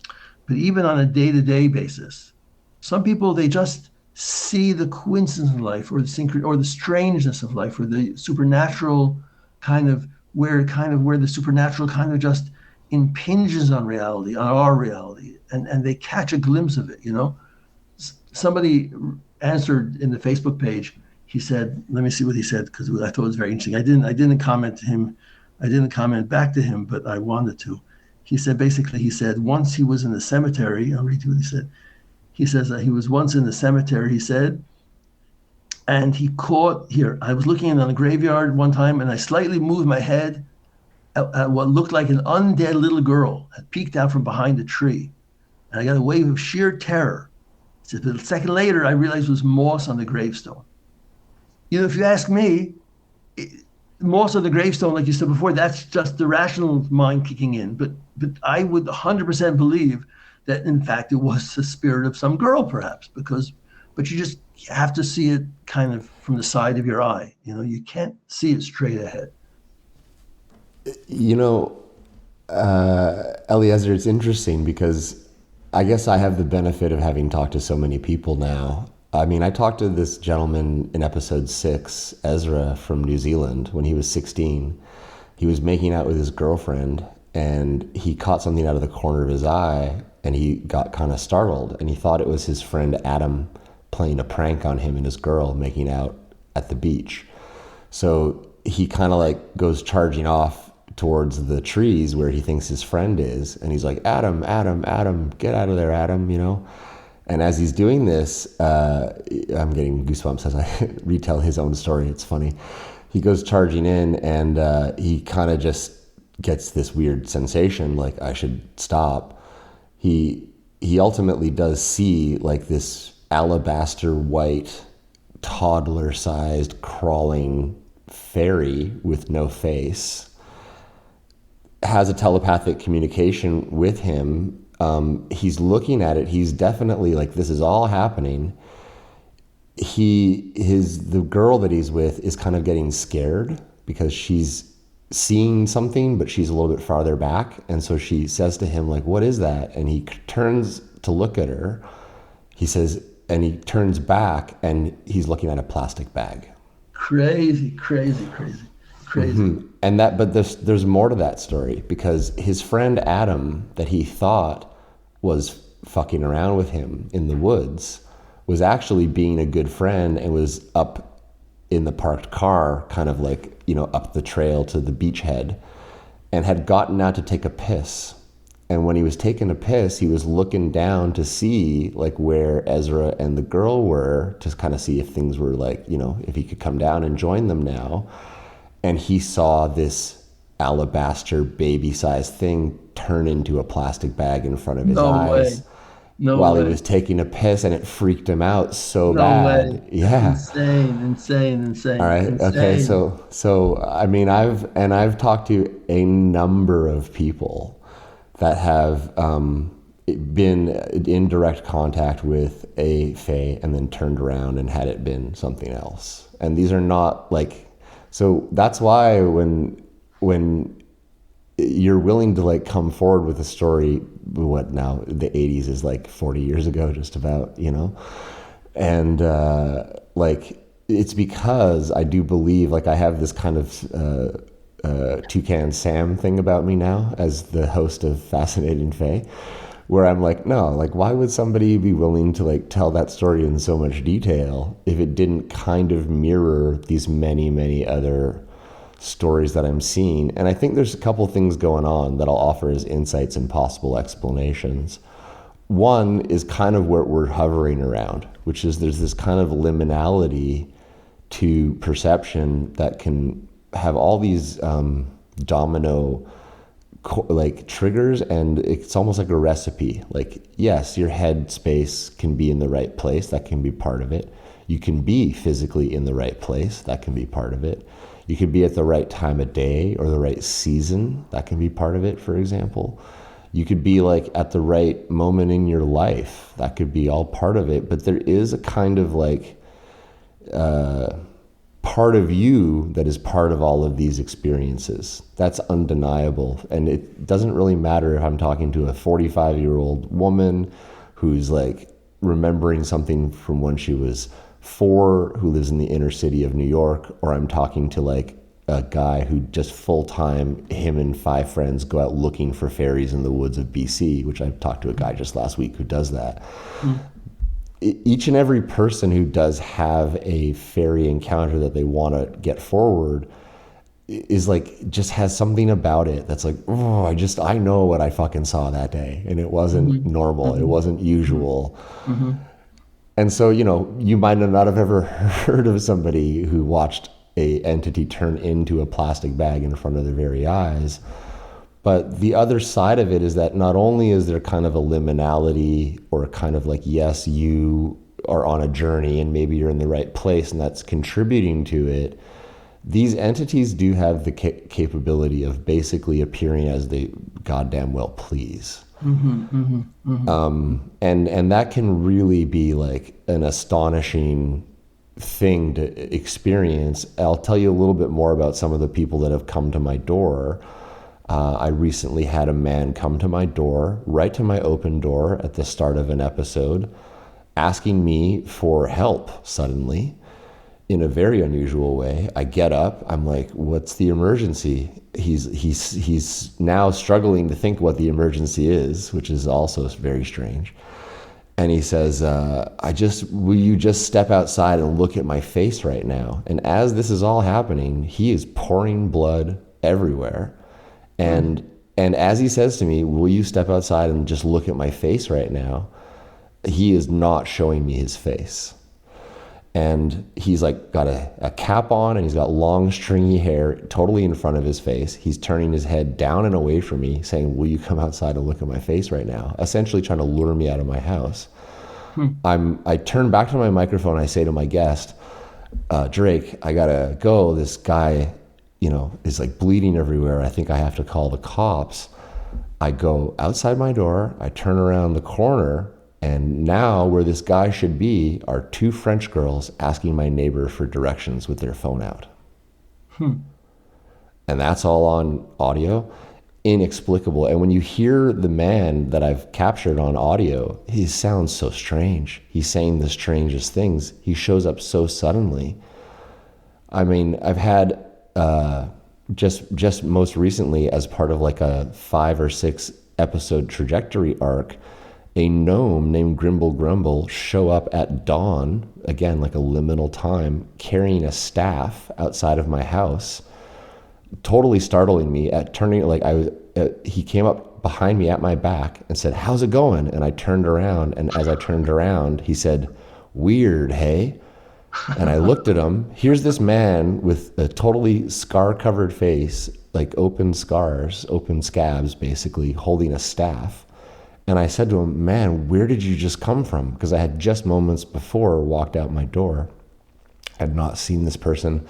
even on a day-to-day basis, some people, they just see the coincidence of life, or the strangeness of life, or the supernatural where the supernatural kind of just impinges on reality, on our reality, and they catch a glimpse of it. Somebody answered in the Facebook page. He said, let me see what he said, because I thought it was very interesting. I didn't comment to him. I didn't comment back to him, but I wanted to. He said, once he was in the cemetery. I'll read you what he said. He says that he was once in the cemetery, he said, and he caught, I was looking in on a graveyard one time, and I slightly moved my head at what looked like an undead little girl had peeked out from behind a tree. And I got a wave of sheer terror. said, but a second later, I realized it was moss on the gravestone. If you ask me, moss on the gravestone, like you said before, that's just the rational mind kicking in. But I would 100% believe that, in fact, it was the spirit of some girl, perhaps, but you just have to see it kind of from the side of your eye. You can't see it straight ahead. Eleazer, it's interesting because I guess I have the benefit of having talked to so many people now. I mean, I talked to this gentleman in episode 6, Ezra from New Zealand, when he was 16. He was making out with his girlfriend and he caught something out of the corner of his eye and he got kind of startled and he thought it was his friend Adam playing a prank on him and his girl making out at the beach. So he kind of like goes charging off towards the trees where he thinks his friend is. And he's like, Adam, get out of there, Adam, And as he's doing this, I'm getting goosebumps as I retell his own story. It's funny. He goes charging in and he kind of just gets this weird sensation, like I should stop. He ultimately does see like this alabaster white, toddler-sized crawling fairy with no face, has a telepathic communication with him. He's looking at it. He's definitely like, this is all happening. The girl that he's with is kind of getting scared because she's seeing something, but she's a little bit farther back. And so she says to him, like, what is that? And he turns to look at her. He says, and he turns back and he's looking at a plastic bag. Crazy. Mm-hmm. But there's more to that story because his friend Adam that he thought was fucking around with him in the woods was actually being a good friend and was up in the parked car, kind of like, up the trail to the beachhead, and had gotten out to take a piss. And when he was taking a piss, he was looking down to see like where Ezra and the girl were to kind of see if things were like, if he could come down and join them now. And he saw this alabaster baby-sized thing turn into a plastic bag in front of his eyes while he was taking a piss, and it freaked him out so bad. Yeah. Insane. All right. Insane. Okay. So I mean, I've talked to a number of people that have been in direct contact with a fae and then turned around and had it been something else. And these are not like, so that's why when you're willing to like come forward with a story, what now the 80s is like 40 years ago, just about, and like, it's because I do believe, like I have this kind of Toucan Sam thing about me now as the host of Fascinating Fae, where I'm like, no, like why would somebody be willing to like tell that story in so much detail if it didn't kind of mirror these many other stories that I'm seeing? And I think there's a couple things going on that I'll offer as insights and possible explanations. One is kind of where we're hovering around, which is there's this kind of liminality to perception that can have all these domino like triggers, and it's almost like a recipe. Like, yes, your head space can be in the right place. That can be part of it. You can be physically in the right place. That can be part of it. You could be at the right time of day or the right season. That can be part of it, for example. You could be like at the right moment in your life. That could be all part of it. But there is a kind of like part of you that is part of all of these experiences. That's undeniable. And it doesn't really matter if I'm talking to a 45-year-old woman who's like remembering something from when she was 4 who lives in the inner city of New York, or I'm talking to like a guy who just full-time, him and 5 friends go out looking for fairies in the woods of BC, which I talked to a guy just last week who does that. Each and every person who does have a fairy encounter that they want to get forward is like, just has something about it that's like, oh, I know what I fucking saw that day, and it wasn't normal. It wasn't usual. And so, you might not have ever heard of somebody who watched a entity turn into a plastic bag in front of their very eyes. But the other side of it is that not only is there kind of a liminality or kind of like, yes, you are on a journey and maybe you're in the right place and that's contributing to it, these entities do have the capability of basically appearing as they goddamn well please. And that can really be like an astonishing thing to experience. I'll tell you a little bit more about some of the people that have come to my door. I recently had a man come to my door, right to my open door at the start of an episode, asking me for help suddenly in a very unusual way. I get up, I'm like, what's the emergency? He's now struggling to think what the emergency is, which is also very strange. And he says, will you just step outside and look at my face right now? And as this is all happening, he is pouring blood everywhere. And as he says to me, will you step outside and just look at my face right now? He is not showing me his face. And he's like got a cap on and he's got long stringy hair totally in front of his face. He's turning his head down and away from me saying, will you come outside and look at my face right now? Essentially trying to lure me out of my house. I turn back to my microphone. I say to my guest, Drake, I gotta go. This guy, is like bleeding everywhere. I think I have to call the cops. I go outside my door. I turn around the corner. And now where this guy should be are two French girls asking my neighbor for directions with their phone out. And that's all on audio. Inexplicable. And when you hear the man that I've captured on audio, he sounds so strange. He's saying the strangest things. He shows up so suddenly. I mean, I've had just most recently, as part of like a 5 or 6 episode trajectory arc, a gnome named Grimble Grumble show up at dawn, again, like a liminal time, carrying a staff outside of my house, totally startling me at turning, like he came up behind me at my back and said, how's it going? And I turned around, and as I turned around, he said, weird, hey? And I looked at him. Here's this man with a totally scar-covered face, like open scars, open scabs, basically, holding a staff. And I said to him, man, where did you just come from? Because I had just moments before walked out my door. I had not seen this person.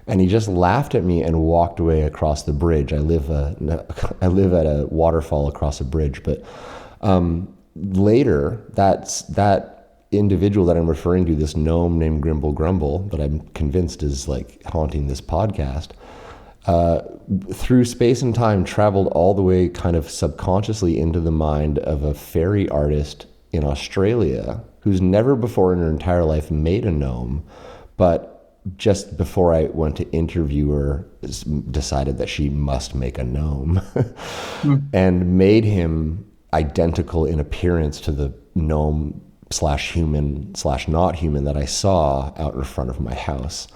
And he just laughed at me and walked away across the bridge. I live at a waterfall across a bridge. But later, that individual that I'm referring to, this gnome named Grimble Grumble, that I'm convinced is like haunting this podcast, through space and time traveled all the way kind of subconsciously into the mind of a fairy artist in Australia who's never before in her entire life made a gnome, but just before I went to interview her, decided that she must make a gnome and made him identical in appearance to the gnome /human/not human that I saw out in front of my house,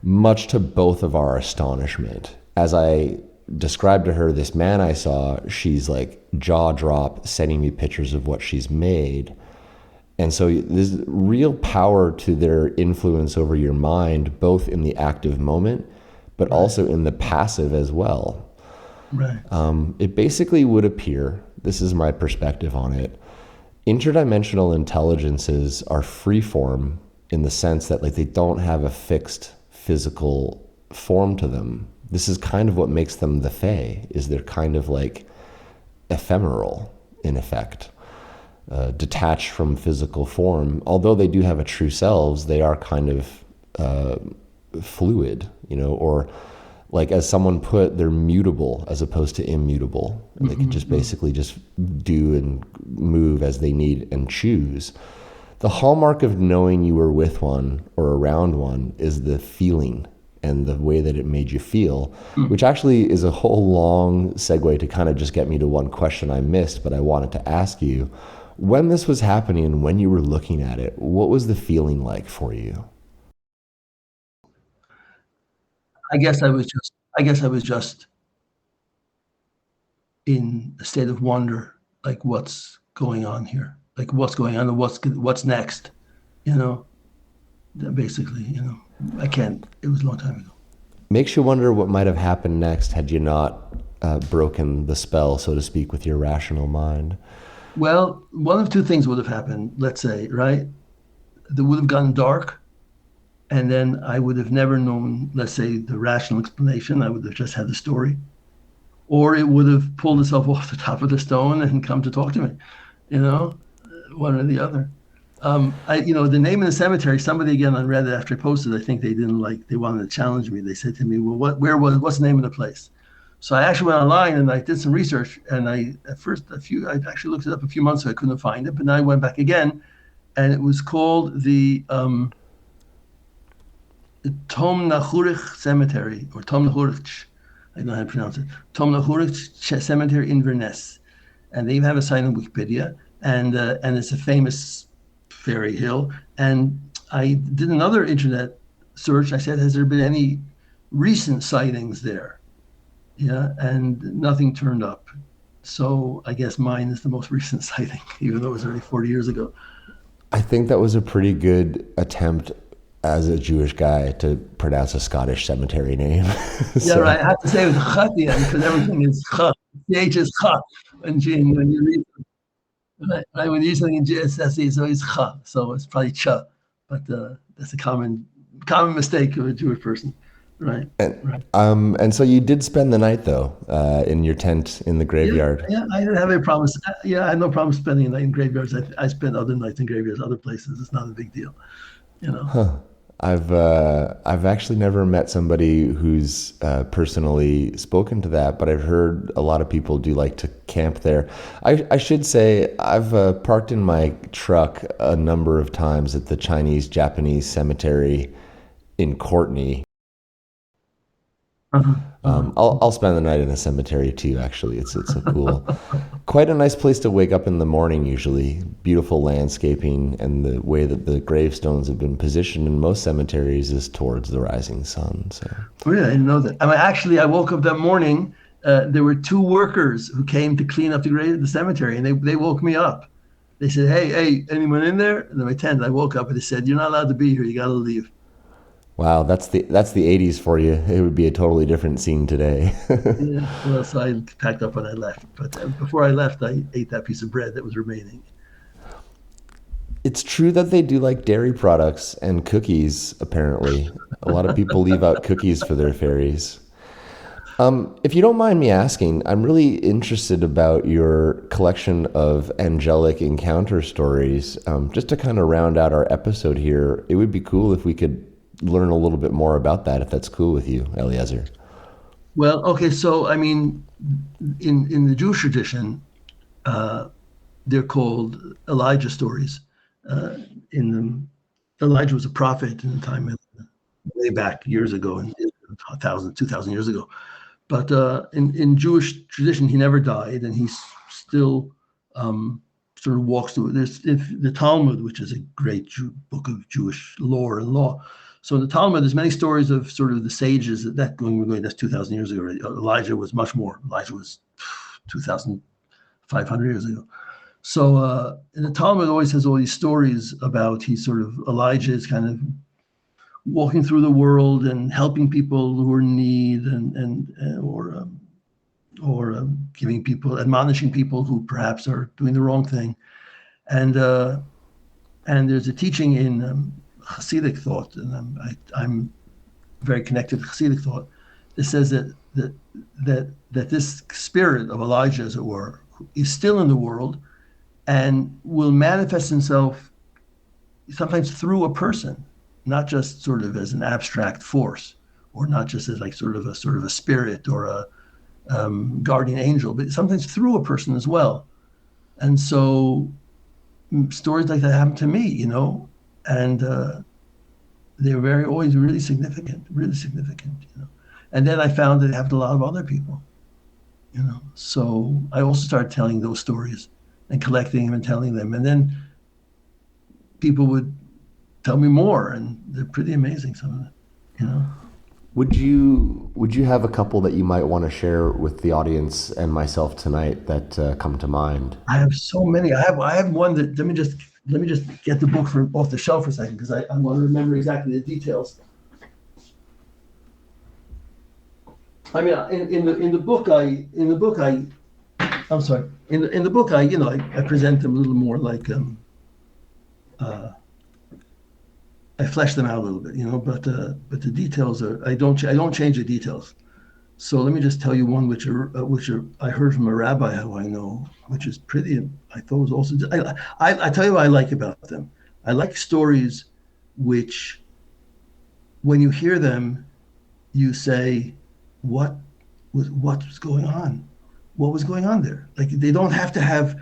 much to both of our astonishment. As I described to her this man I saw, she's like jaw drop, sending me pictures of what she's made. And so there's real power to their influence over your mind, both in the active moment, but also in the passive as well. Right. It basically would appear, this is my perspective on it, interdimensional intelligences are freeform in the sense that like they don't have a fixed physical form to them. This is kind of what makes them the Fae, is they're kind of like ephemeral in effect, detached from physical form. Although they do have a true selves, they are kind of fluid, or like as someone put, they're mutable as opposed to immutable. They can just basically just do and move as they need and choose. The hallmark of knowing you were with one or around one is the feeling and the way that it made you feel, which actually is a whole long segue to kind of just get me to one question I missed, but I wanted to ask you. When this was happening and when you were looking at it, what was the feeling like for you? I guess I was just in a state of wonder, like what's going on here, like what's going on and what's next, basically, I can't, it was a long time ago. Makes you wonder what might have happened next had you not broken the spell, so to speak, with your rational mind. Well, one of two things would have happened, let's say, right? It would have gone dark, and then I would have never known, let's say, the rational explanation. I would have just had the story. Or it would have pulled itself off the top of the stone and come to talk to me, you know, one or the other. The name of the cemetery, somebody again on Reddit after I posted, I think they wanted to challenge me. They said to me, well, what's the name of the place? So I actually went online and I did some research, and I actually looked it up a few months ago. I couldn't find it, but now I went back again, and it was called the Tom Nachurich Cemetery, or Tom Nachurich, I don't know how to pronounce it, Tom Nachurich Cemetery in Inverness, and they even have a site on Wikipedia, and it's a famous fairy hill. And I did another internet search. I said, has there been any recent sightings there? Yeah, and nothing turned up. So I guess mine is the most recent sighting, even though it was already 40 years ago. I think that was a pretty good attempt as a Jewish guy to pronounce a Scottish cemetery name. Yeah, right. I have to say it with ch at the end because everything is ch. The H is ch. When you read, right, when you use something in GSSE, it's always ch. So it's probably ch. But that's a common mistake of a Jewish person. Right. And so you did spend the night though, in your tent in the graveyard. Yeah, I didn't have any problems. Yeah, I had no problem spending a night in graveyards. I spent other nights in graveyards, other places. It's not a big deal, you know. Huh. I've actually never met somebody who's personally spoken to that, but I've heard a lot of people do like to camp there. I should say I've parked in my truck a number of times at the Chinese-Japanese cemetery in Courtney. I'll spend the night in a cemetery too. Actually, it's a cool, quite a nice place to wake up in the morning. Usually, beautiful landscaping, and the way that the gravestones have been positioned in most cemeteries is towards the rising sun. So, oh yeah, I didn't know that. I woke up that morning. There were two workers who came to clean up the cemetery, and they woke me up. They said, "Hey, anyone in there?" And in my tent, I woke up and they said, "You're not allowed to be here. You got to leave." Wow, that's the 80s for you. It would be a totally different scene today. Yeah, well, so I packed up when I left. But before I left, I ate that piece of bread that was remaining. It's true that they do like dairy products and cookies, apparently. A lot of people leave out cookies for their fairies. If you don't mind me asking, I'm really interested about your collection of angelic encounter stories. Just to kind of round out our episode here, it would be cool if we could learn a little bit more about that, if that's cool with you, Eleazer. Well, okay, so I mean, in the Jewish tradition, they're called Elijah stories. Elijah was a prophet in the time way back years ago, 2,000 years ago. But in Jewish tradition, he never died, and he's still sort of walks through. There's the Talmud, which is a great book of Jewish lore and law. So in the Talmud, there's many stories of sort of the sages that's 2,000 years ago. Elijah was much more. Elijah was 2,500 years ago. So in the Talmud always has all these stories about Elijah is kind of walking through the world and helping people who are in need or giving people, admonishing people who perhaps are doing the wrong thing. And there's a teaching in Hasidic thought, and I'm very connected to Hasidic thought. It says that this spirit of Elijah, as it were, is still in the world and will manifest himself sometimes through a person, not just sort of as an abstract force, or not just as like sort of a spirit or a guardian angel, but sometimes through a person as well. And so stories like that happen to me, you know. And they're always really significant, you know. And then I found that it happened to a lot of other people, you know. So I also started telling those stories and collecting them and telling them. And then people would tell me more, and they're pretty amazing, some of them, you know. Would you have a couple that you might want to share with the audience and myself tonight that come to mind? I have so many. I have one that let me just get the book off the shelf for a second, because I want to remember exactly the details. I mean, in the book I I'm sorry. In the book, I present them a little more like I flesh them out a little bit, but the details are I don't change the details. So let me just tell you one which I heard from a rabbi who I know, which is pretty. I thought was also. I tell you what I like about them. I like stories which, when you hear them, you say, what's going on? What was going on there? Like they don't have to have.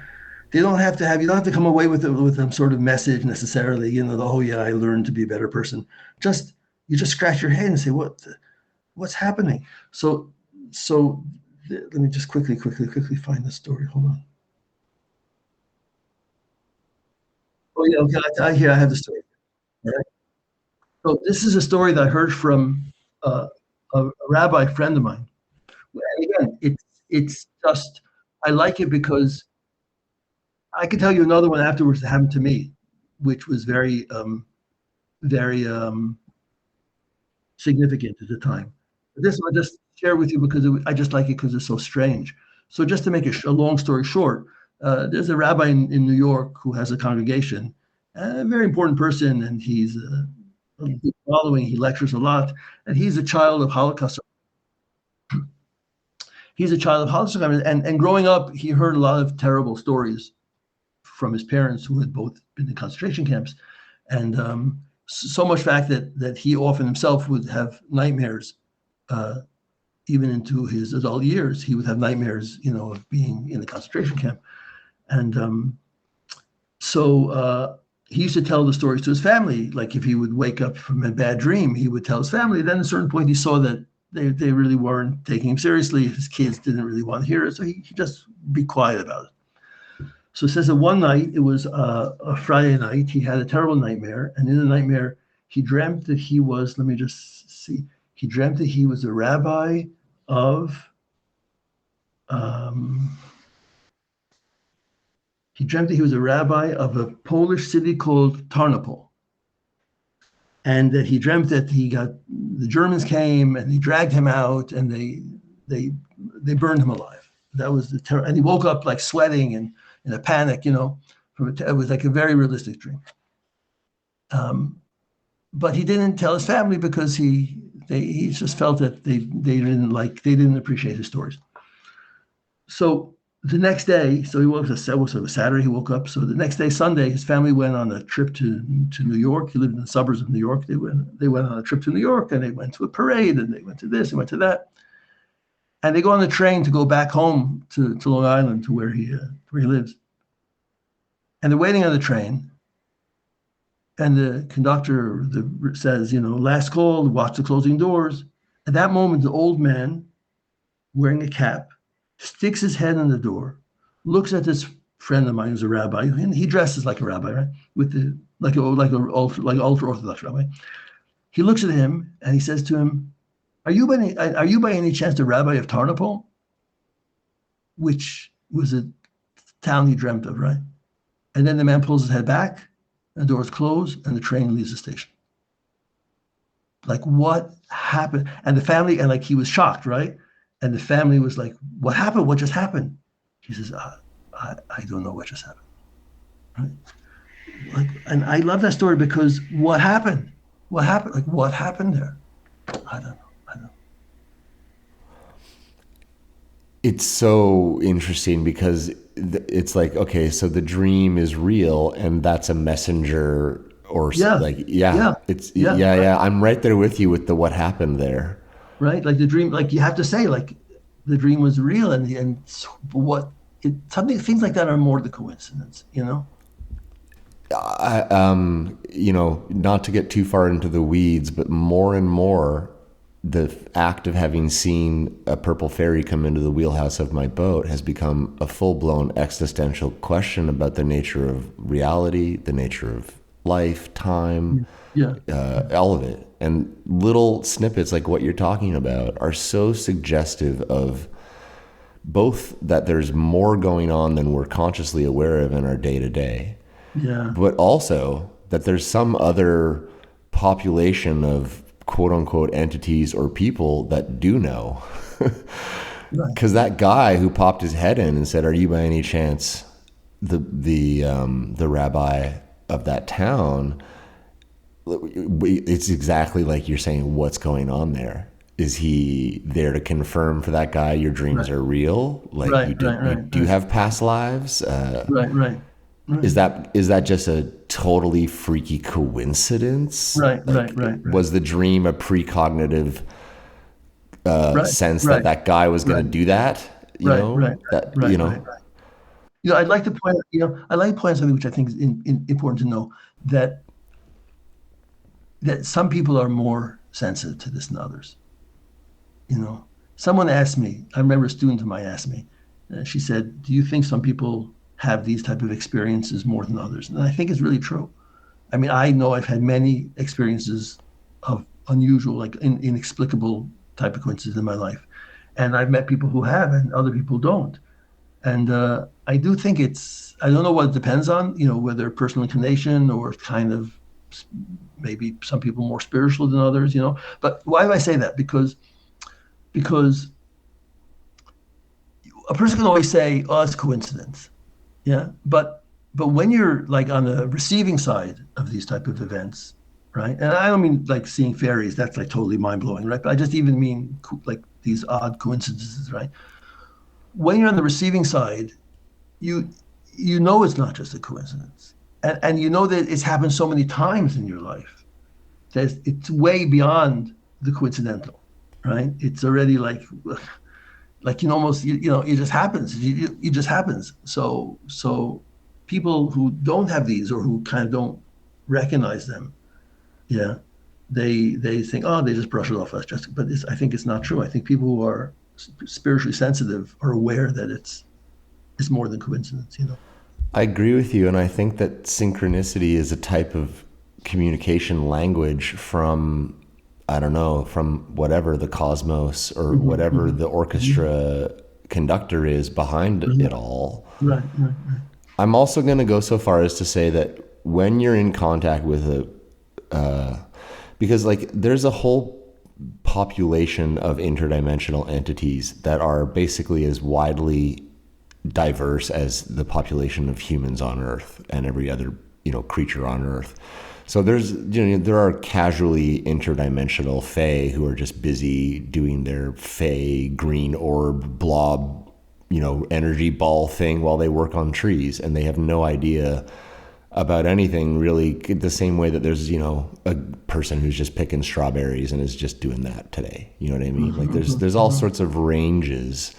You don't have to come away with some sort of message necessarily. Oh yeah, I learned to be a better person. You just scratch your head and say, what's happening? So let me just quickly find the story. Hold on. Oh yeah, okay. I have the story. All right. So this is a story that I heard from a rabbi friend of mine. And again, it's just I like it because I could tell you another one afterwards that happened to me, which was very significant at the time. But this one I just share with you because I just like it because it's so strange. So just to make a long story short, there's a rabbi in New York who has a congregation, a very important person, and he's a big following. He lectures a lot, and he's a child of Holocaust. He's a child of Holocaust, and growing up, he heard a lot of terrible stories from his parents who had both been in concentration camps, and so much fact that he often himself would have nightmares, even into his adult years. He would have nightmares, of being in the concentration camp, and so he used to tell the stories to his family. Like if he would wake up from a bad dream, he would tell his family. Then at a certain point, he saw that they really weren't taking him seriously. His kids didn't really want to hear it, so he just be quiet about it. So it says that one night, it was a Friday night, he had a terrible nightmare. And in the nightmare, he dreamt that he was, let me just see, he dreamt that he was a rabbi of, he dreamt that he was a rabbi of a Polish city called Tarnopol. And that he dreamt that the Germans came and they dragged him out and they burned him alive. That was the terror. And he woke up like sweating and in a panic, it was like a very realistic dream. But he didn't tell his family because he just felt that they didn't appreciate his stories. So the next day, so he woke up, it was a Saturday, he woke up. So the next day, Sunday, his family went on a trip to New York. He lived in the suburbs of New York. They went on a trip to New York and they went to a parade and they went to this, and went to that. And they go on the train to go back home to Long Island, to where he lives. And they're waiting on the train. And the conductor says, last call, watch the closing doors. At that moment, the old man, wearing a cap, sticks his head in the door, looks at this friend of mine who's a rabbi, and he dresses like a rabbi, right? With like ultra Orthodox rabbi. He looks at him and he says to him, Are you by any chance the rabbi of Tarnopol? Which was a town he dreamt of, right? And then the man pulls his head back, the doors close, and the train leaves the station. Like, what happened? And the family, and like he was shocked, right? And the family was like, what happened? What just happened? He says, I don't know what just happened. Right? Like, and I love that story because what happened? What happened? Like, what happened there? I don't know. It's so interesting because it's like, okay, so the dream is real and that's a messenger or I'm right there with you with the what happened there. Right? Like the dream, like you have to say, like the dream was real and things like that are more the coincidence, not to get too far into the weeds, but more and more, the act of having seen a purple fairy come into the wheelhouse of my boat has become a full-blown existential question about the nature of reality, the nature of life, time, all of it. And little snippets like what you're talking about are so suggestive of both that there's more going on than we're consciously aware of in our day-to-day, but also that there's some other population of quote unquote entities or people that do know. Right. Because that guy who popped his head in and said, "Are you by any chance the rabbi of that town?" It's exactly like you're saying. What's going on there? Is he there to confirm for that guy your dreams are real? Like Right, you do, right, do you have past lives? Right. Is that just a totally freaky coincidence? Right. Was the dream a precognitive sense that guy was going to do that? You know, Right. You know, I'd like to point. I'd like to point out something which I think is important to know, that some people are more sensitive to this than others. You know, someone asked me. I remember a student of mine asked me. She said, "Do you think some people have these type of experiences more than others?" And I think it's really true. I mean, I know I've had many experiences of unusual, like inexplicable type of coincidences in my life, and I've met people who have, and other people don't. And I do think I don't know what it depends on, whether personal inclination or kind of maybe some people more spiritual than others, But why do I say that? Because a person can always say, "Oh, it's coincidence." Yeah. But when you're like on the receiving side of these type of events, right? And I don't mean like seeing fairies, that's like totally mind blowing, right? But I just even mean like these odd coincidences, right? When you're on the receiving side, you know it's not just a coincidence, and you know that it's happened so many times in your life that it's way beyond the coincidental, right? It's already like almost it just happens. It just happens. So people who don't have these, or who kind of don't recognize them, yeah, they think, oh, they just brush it off. But I think it's not true. I think people who are spiritually sensitive are aware that it's more than coincidence. I agree with you, and I think that synchronicity is a type of communication language from, I don't know, from whatever the cosmos or whatever the orchestra conductor is behind it all. Right. I'm also going to go so far as to say that when you're in contact with because like there's a whole population of interdimensional entities that are basically as widely diverse as the population of humans on Earth and every other creature on Earth. So there are casually interdimensional Fae who are just busy doing their Fae green orb blob energy ball thing while they work on trees, and they have no idea about anything really, the same way that there's a person who's just picking strawberries and is just doing that today. You know what I mean? Like there's all sorts of ranges.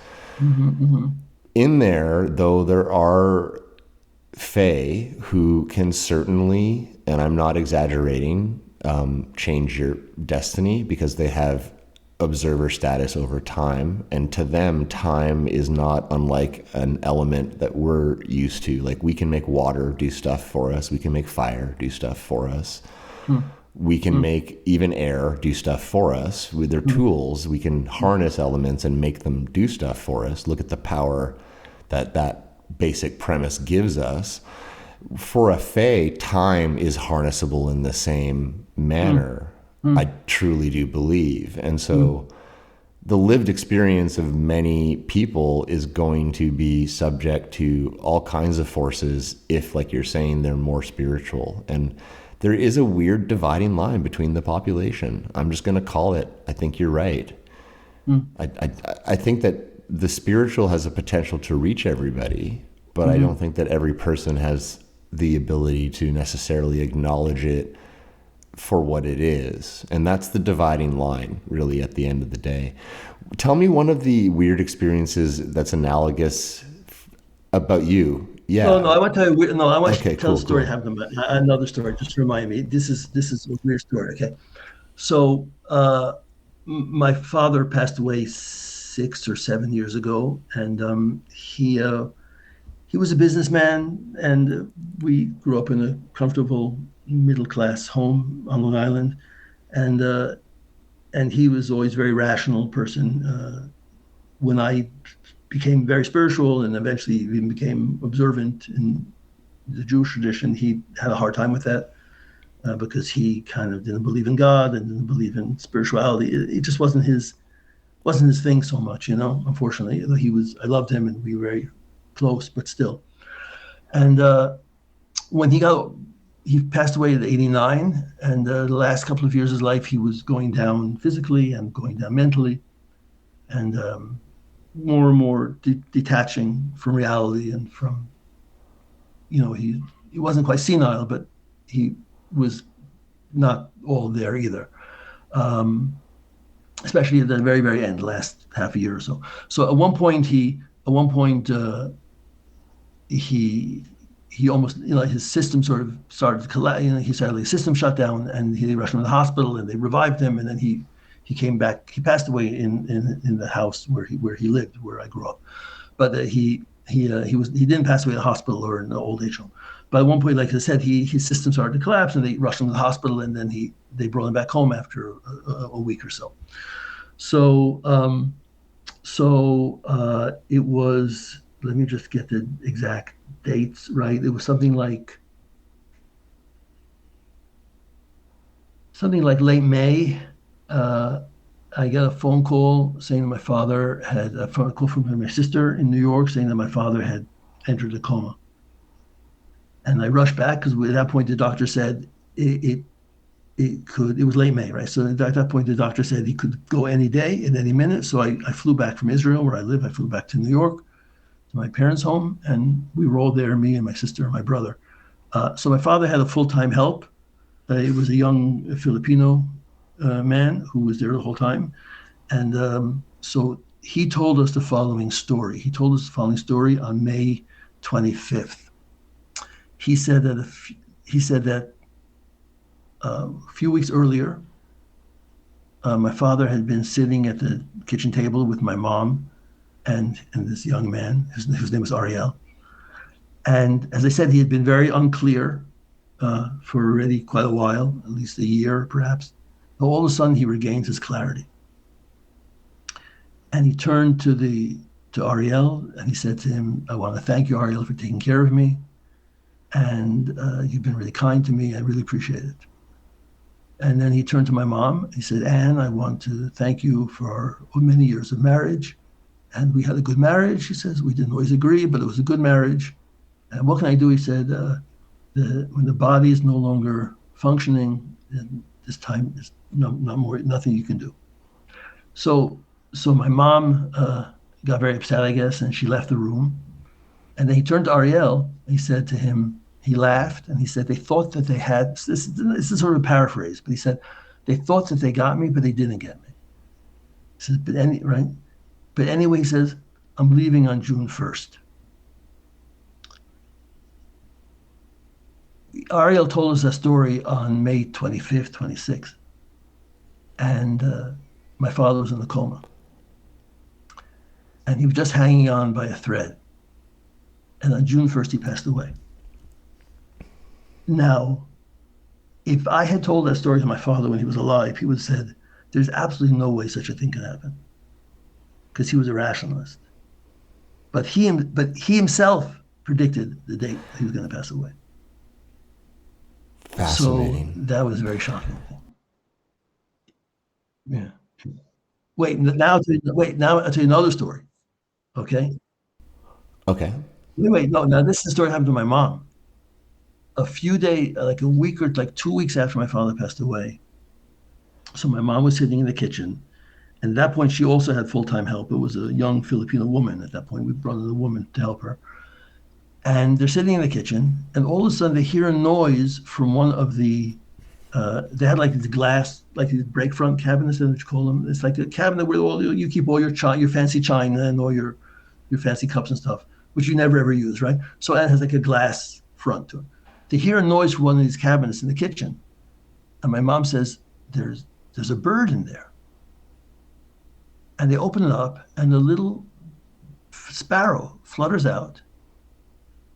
In there, though, there are Fae who can certainly, and I'm not exaggerating, change your destiny because they have observer status over time, and to them time is not unlike an element that we're used to. Like we can make water do stuff for us, we can make fire do stuff for us, we can make even air do stuff for us. With their tools we can harness elements and make them do stuff for us. Look at the power that basic premise gives us. For a Fae, time is harnessable in the same manner. I truly do believe. And so the lived experience of many people is going to be subject to all kinds of forces if, like you're saying, they're more spiritual. And there is a weird dividing line between the population. I'm just going to call it. I think you're right. I think that the spiritual has a potential to reach everybody, but I don't think that every person has the ability to necessarily acknowledge it for what it is. And that's the dividing line, really, at the end of the day. Tell me one of the weird experiences that's analogous about you. Yeah. No, I want to tell you. No, I want Okay, to tell a story. cool. Have them another story. Just to remind me. This is a weird story. Okay, so my father passed away 6 or 7 years ago, and he was a businessman, and we grew up in a comfortable middle-class home on Long Island, and he was always a very rational person. When I became very spiritual and eventually even became observant in the Jewish tradition, he had a hard time with that because he kind of didn't believe in God and didn't believe in spirituality. It just wasn't his wasn't his thing so much, unfortunately. I loved him and we were very close, but still. And when he passed away at 89, and the last couple of years of his life, he was going down physically and going down mentally, and more and more detaching from reality and from, he wasn't quite senile, but he was not all there either. Especially at the very, very end, last half a year or so. So at one point, he almost, his system sort of started to collapse. He started, his system shut down, and they rushed him to the hospital, and they revived him, and then he came back. He passed away in the house where he lived, where I grew up. But he didn't pass away in a hospital or in an old age home. But at one point, like I said, his system started to collapse, and they rushed him to the hospital, and then they brought him back home after a week or so. So it was. Let me just get the exact dates right. It was something like late May. I got a phone call saying that my father had a phone call from my sister in New York saying that my father had entered a coma. And I rushed back because at that point the doctor said it was late May, right? So at that point the doctor said he could go any day, at any minute. So I flew back from Israel, where I live. I flew back to New York, to my parents' home, and we were all there, me and my sister and my brother. So my father had a full-time help. It was a young Filipino man who was there the whole time. And so he told us the following story. He told us the following story on May 25th. He said that a few weeks earlier, my father had been sitting at the kitchen table with my mom and this young man, whose name was Ariel. And as I said, he had been very unclear for already quite a while, at least a year perhaps. All of a sudden, he regains his clarity. And he turned to Ariel, and he said to him, "I want to thank you, Ariel, for taking care of me. And you've been really kind to me. I really appreciate it." And then he turned to my mom. He said, "Anne, I want to thank you for our many years of marriage. And we had a good marriage," he says. "We didn't always agree, but it was a good marriage. And what can I do?" He said, "When the body is no longer functioning, then this time is nothing you can do." So my mom got very upset, I guess, and she left the room. And then he turned to Ariel, and he said to him, he laughed, and he said, "They thought that they had," this is sort of a paraphrase, but he said, "They thought that they got me, but they didn't get me." He says, But anyway, he says, "I'm leaving on June 1st. Ariel told us that story on May 25th, 26th. And my father was in a coma. And he was just hanging on by a thread. And on June 1st, he passed away. Now, if I had told that story to my father when he was alive, he would have said, "There's absolutely no way such a thing can happen," because he was a rationalist. But he himself predicted the date he was going to pass away. Fascinating. So that was a very shocking thing. Yeah. Now I'll tell you another story. Okay. Okay. Wait. No, now this is the story that happened to my mom. A few days, like a week or like 2 weeks after my father passed away. So my mom was sitting in the kitchen. And at that point, she also had full-time help. It was a young Filipino woman at that point. We brought in a woman to help her. And they're sitting in the kitchen, and all of a sudden they hear a noise from one of the, they had like these glass, like these break front cabinets, what you call them. It's like a cabinet where you keep all your fancy china and all your fancy cups and stuff, which you never ever use, right? So it has like a glass front to it. They hear a noise from one of these cabinets in the kitchen. And my mom says, there's a bird in there. And they open it up, and a little sparrow flutters out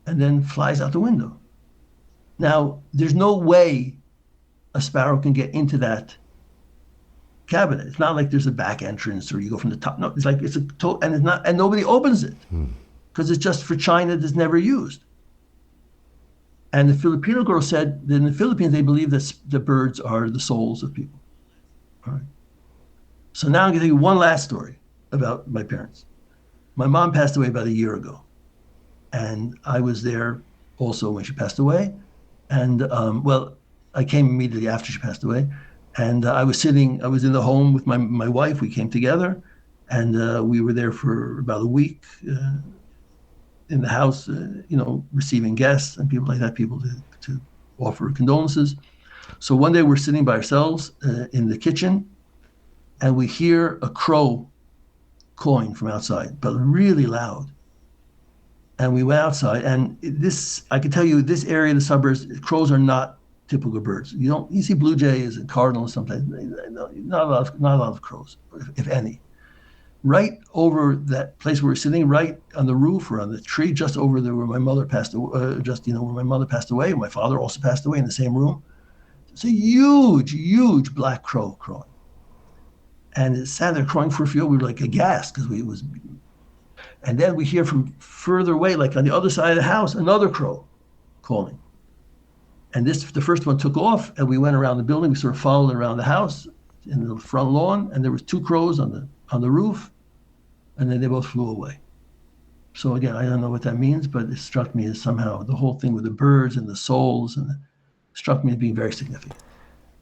and then flies out the window. Now, there's no way a sparrow can get into that cabinet. It's not like there's a back entrance or you go from the top. No, it's like and nobody opens it because it's just for china that's never used. And the Filipino girl said that in the Philippines, they believe that the birds are the souls of people. All right. So now I'm going to tell you one last story. about my parents. My mom passed away about a year ago, and I was there also when she passed away. And I came immediately after she passed away, and I was in the home with my wife. We came together, and we were there for about a week in the house, receiving guests and people like that, people to offer condolences. So one day we're sitting by ourselves in the kitchen, and we hear a crow cawing from outside, but really loud. And we went outside, and I can tell you, this area in the suburbs, crows are not typical birds. You see blue jays and cardinals sometimes. Not a lot of crows, if any. Right over that place where we're sitting, right on the roof or on the tree, just over there where my mother passed away, where my mother passed away. My father also passed away in the same room. It's a huge black crow crowing. And it sat there crowing for a few. We were like aghast because it was. And then we hear from further away, like on the other side of the house, another crow calling. And the first one took off, and we went around the building. We sort of followed around the house in the front lawn, and there was 2 crows on the roof, and then they both flew away. So again, I don't know what that means, but it struck me as somehow the whole thing with the birds and the souls, and it struck me as being very significant.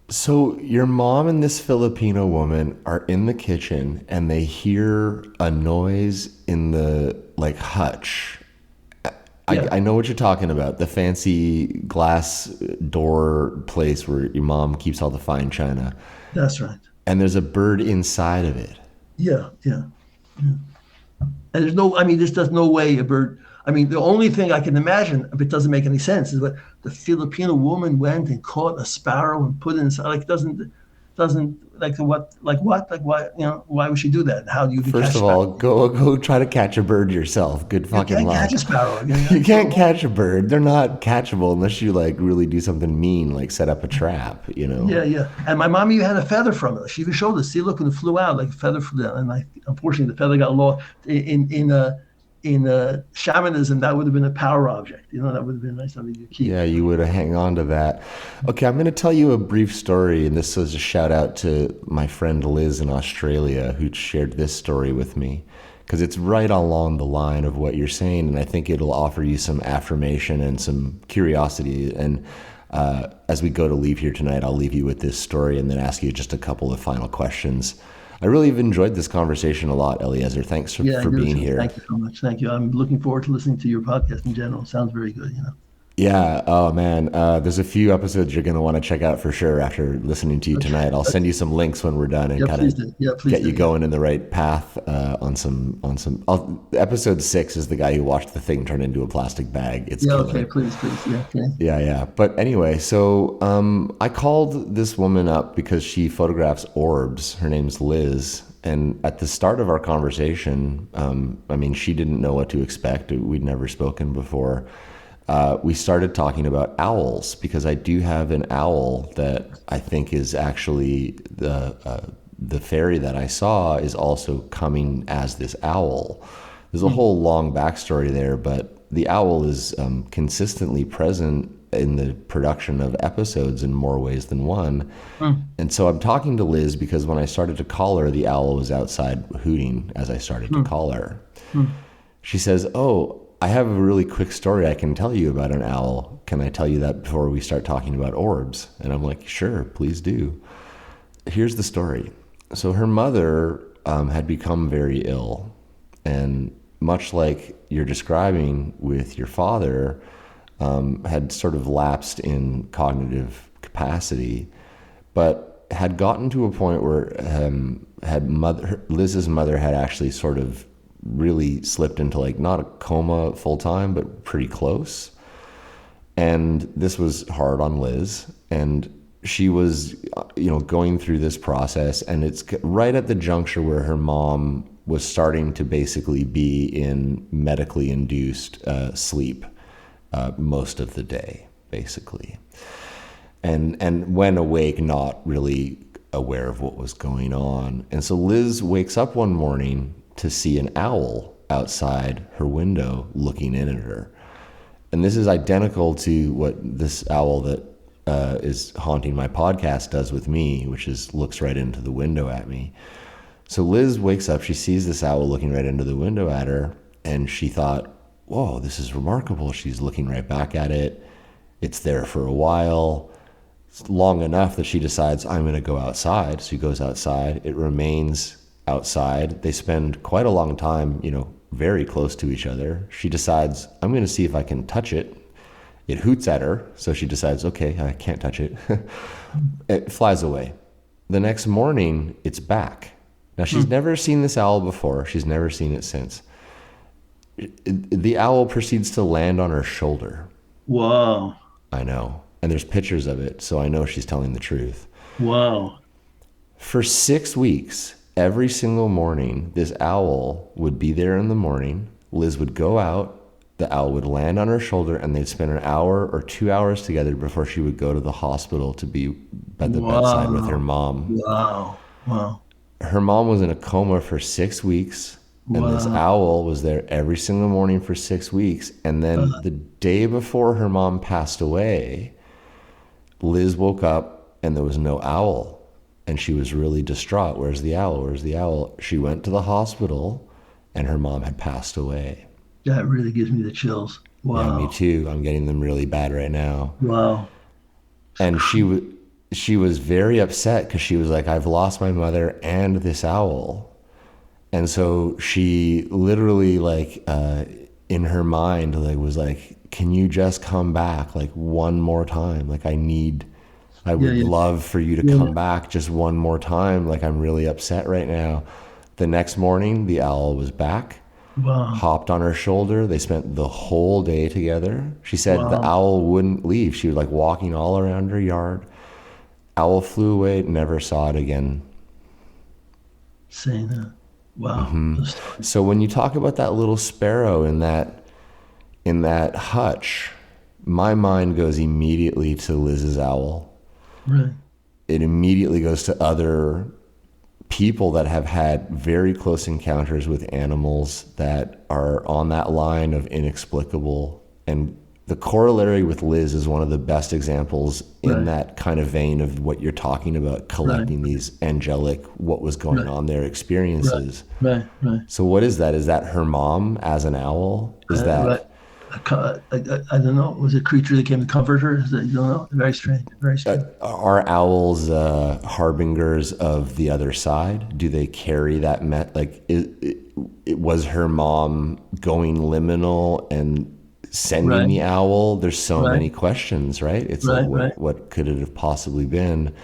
So your mom and this Filipino woman are in the kitchen, and they hear a noise in the hutch. Yeah. I know what you're talking about, the fancy glass door place where your mom keeps all the fine china. That's right. And there's a bird inside of it. Yeah. And there's no way a bird. The only thing I can imagine, if it doesn't make any sense, is what the Filipino woman went and caught a sparrow and put it inside. Why would she do that? How do you First of all, go try to catch a bird yourself. Good fucking luck. You can't catch a sparrow. You can't catch a bird. They're not catchable unless you really do something mean, like set up a trap. Yeah. And my mom even had a feather from it. She even showed us. See, look, when it flew out, like a feather flew down, and unfortunately the feather got lost in shamanism. That would have been a power object. That would have been nice something to keep. Yeah, you would have hang on to that. Okay, I'm going to tell you a brief story, and this was a shout out to my friend Liz in Australia, who shared this story with me, because it's right along the line of what you're saying, and I think it'll offer you some affirmation and some curiosity. And as we go to leave here tonight, I'll leave you with this story and then ask you just a couple of final questions. I really have enjoyed this conversation a lot, Eleazer. Thanks for being here. Thank you so much. Thank you. I'm looking forward to listening to your podcast in general. It sounds very good, Yeah. Oh, man. There's a few episodes you're going to want to check out for sure after listening to you tonight. I'll send you some links when we're done and kind of get you going in the right path on some. Episode 6 is the guy who watched the thing turn into a plastic bag. It's okay. Please. Yeah. Okay. Yeah. But anyway, so I called this woman up because she photographs orbs. Her name's Liz. And at the start of our conversation, she didn't know what to expect. We'd never spoken before. We started talking about owls, because I do have an owl that I think is actually the fairy that I saw is also coming as this owl. There's a whole long backstory there, but the owl is consistently present in the production of episodes in more ways than one. And so I'm talking to Liz because when I started to call her, the owl was outside hooting as I started to call her. She says, "Oh, I have a really quick story I can tell you about an owl. Can I tell you that before we start talking about orbs?" And I'm like, "Sure, please do." Here's the story. So her mother had become very ill, and much like you're describing with your father, had sort of lapsed in cognitive capacity, but had gotten to a point where Liz's mother had actually sort of really slipped into not a coma full time, but pretty close. And this was hard on Liz. And she was, going through this process, and it's right at the juncture where her mom was starting to basically be in medically induced sleep most of the day, basically. And when awake, not really aware of what was going on. And so Liz wakes up one morning to see an owl outside her window looking in at her. And this is identical to what this owl that is haunting my podcast does with me, which is looks right into the window at me. So Liz wakes up, she sees this owl looking right into the window at her, and she thought, whoa, this is remarkable. She's looking right back at it. It's there for a while. It's long enough that she decides, I'm going to go outside. So she goes outside. It remains outside. They spend quite a long time, very close to each other. She decides, I'm going to see if I can touch it. It hoots at her. So she decides, okay, I can't touch it. It flies away. The next morning, it's back. Now, she's never seen this owl before. She's never seen it since. The owl proceeds to land on her shoulder. Wow. I know. And there's pictures of it, so I know she's telling the truth. Wow. For 6 weeks, every single morning, this owl would be there in the morning. Liz would go out. The owl would land on her shoulder, and they'd spend an hour or 2 hours together before she would go to the hospital to be at the bedside with her mom. Wow. Wow. Her mom was in a coma for 6 weeks, and this owl was there every single morning for 6 weeks. And then the day before her mom passed away, Liz woke up and there was no owl. And she was really distraught. Where's the owl? Where's the owl? She went to the hospital and her mom had passed away. That really gives me the chills. Wow. Yeah, me too. I'm getting them really bad right now. Wow. And she was very upset because she was like, I've lost my mother and this owl. And so she literally in her mind was like, can you just come back one more time? I would love for you to come back just one more time. I'm really upset right now. The next morning, the owl was back. Wow. Hopped on her shoulder. They spent the whole day together. She said the owl wouldn't leave. She was walking all around her yard. Owl flew away, never saw it again. Saying that. Wow. Mm-hmm. So when you talk about that little sparrow in that hutch, my mind goes immediately to Liz's owl. Right. It immediately goes to other people that have had very close encounters with animals that are on that line of inexplicable. And the corollary with Liz is one of the best examples in that kind of vein of what you're talking about, collecting these angelic, what was going on there experiences. Right. So what is that? Is that her mom as an owl? Is that... I don't know. Was it a creature that came to comfort her? Is that, you don't know? Very strange. Very strange. Are owls harbingers of the other side? Do they carry that it was her mom going liminal and sending the owl? There's so many questions, right? It's what could it have possibly been?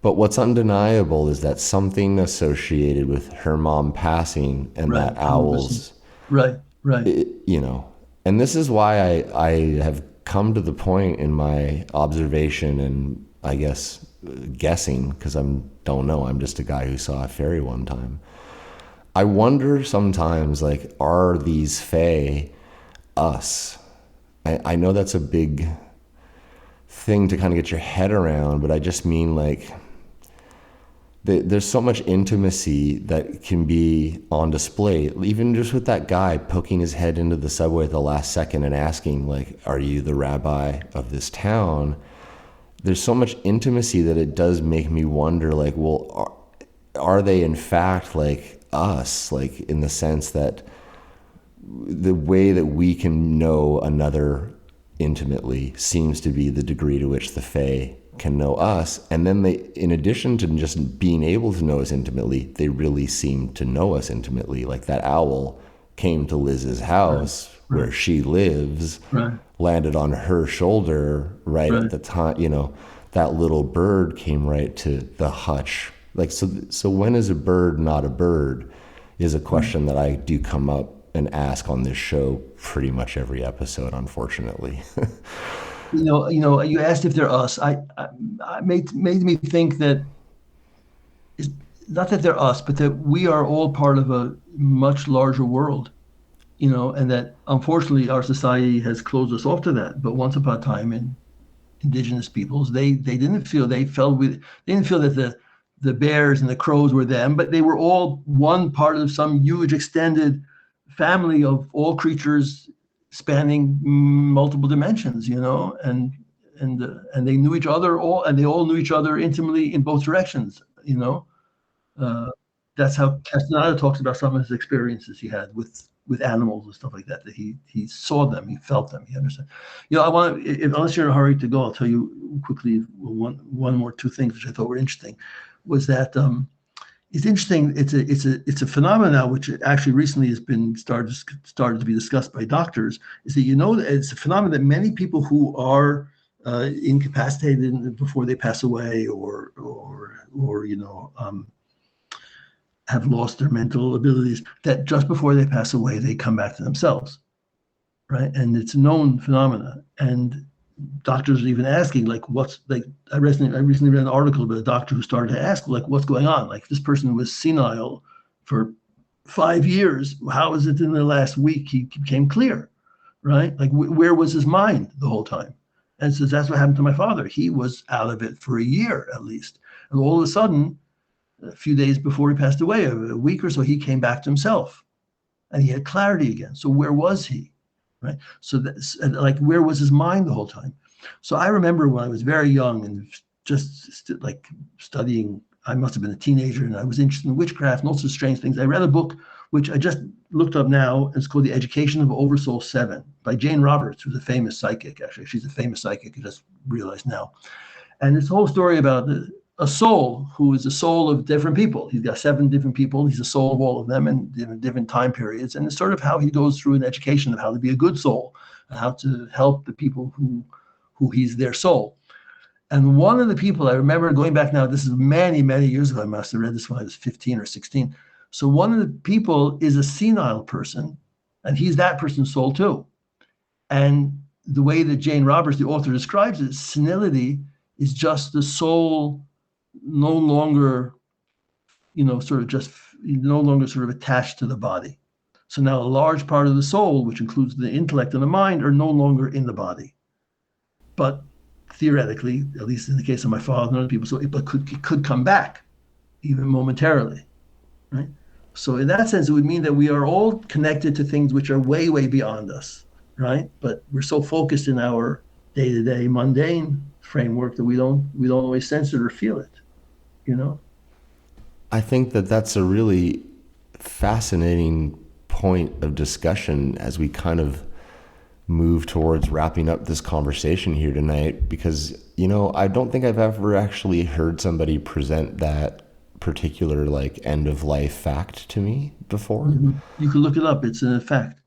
But what's undeniable is that something associated with her mom passing and that owl's... Right. And this is why I have come to the point in my observation and I guess guessing, because don't know, I'm just a guy who saw a fairy one time. I wonder sometimes, are these fae us? I know that's a big thing to kind of get your head around, but I just mean there's so much intimacy that can be on display, even just with that guy poking his head into the subway at the last second and asking, are you the rabbi of this town? There's so much intimacy that it does make me wonder, are they in fact like us, in the sense that the way that we can know another intimately seems to be the degree to which the fae can know us. And then they, in addition to just being able to know us intimately, they really seem to know us intimately. That owl came to Liz's house where she lives, landed on her shoulder at the time, that little bird came right to the hutch. So when is a bird not a bird is a question that I do come up and ask on this show pretty much every episode, unfortunately. You asked if they're us. I made me think that it's not that they're us, but that we are all part of a much larger world, and that unfortunately our society has closed us off to that. But once upon a time, in indigenous peoples, they didn't feel that the bears and the crows were them, but they were all one part of some huge extended family of all creatures spanning multiple dimensions, and they knew each other and they all knew each other intimately in both directions, That's how Castaneda talks about some of his experiences he had with animals and stuff like that. That he saw them, he felt them, he understood. I want to, unless you're in a hurry to go, I'll tell you quickly one more two things which I thought were interesting. Was that it's interesting. It's a phenomenon now which actually recently has been started to be discussed by doctors. Is that that it's a phenomenon that many people who are incapacitated before they pass away, or have lost their mental abilities, that just before they pass away, they come back to themselves, right? And it's a known phenomena. And doctors are even asking, like, I recently read an article about a doctor who started to ask, like, what's going on? Like, this person was senile for 5 years. How is it in the last week he became clear, right? Like, where was his mind the whole time? And so that's what happened to my father. He was out of it for a year at least. And all of a sudden, a few days before he passed away, a week or so, he came back to himself and he had clarity again. So where was he, right? So that's like, where was his mind the whole time? So I remember when I was very young and just like studying, I must have been a teenager, and I was interested in witchcraft and all sorts of strange things. I read a book, which I just looked up now. It's called The Education of Oversoul 7 by Jane Roberts, who's a famous psychic. Actually, she's a famous psychic, I just realized now. And it's a whole story about a soul who is the soul of different people. He's got 7 different people. He's the soul of all of them in different time periods. And it's sort of how he goes through an education of how to be a good soul and how to help the people who he's their soul. And one of the people I remember going back now, this is many, many years ago. I must have read this when I was 15 or 16. So one of the people is a senile person, and he's that person's soul too. And the way that Jane Roberts, the author, describes it, senility is just the soul no longer, no longer sort of attached to the body. So now a large part of the soul, which includes the intellect and the mind, are no longer in the body. But theoretically, at least in the case of my father and other people, so it could come back, even momentarily, right? So in that sense, it would mean that we are all connected to things which are way, way beyond us, right? But we're so focused in our day-to-day mundane framework that we don't always sense it or feel it, I think that that's a really fascinating point of discussion as we kind of move towards wrapping up this conversation here tonight, because I don't think I've ever actually heard somebody present that particular like end of life fact to me before. Mm-hmm. You can look it up. It's a fact.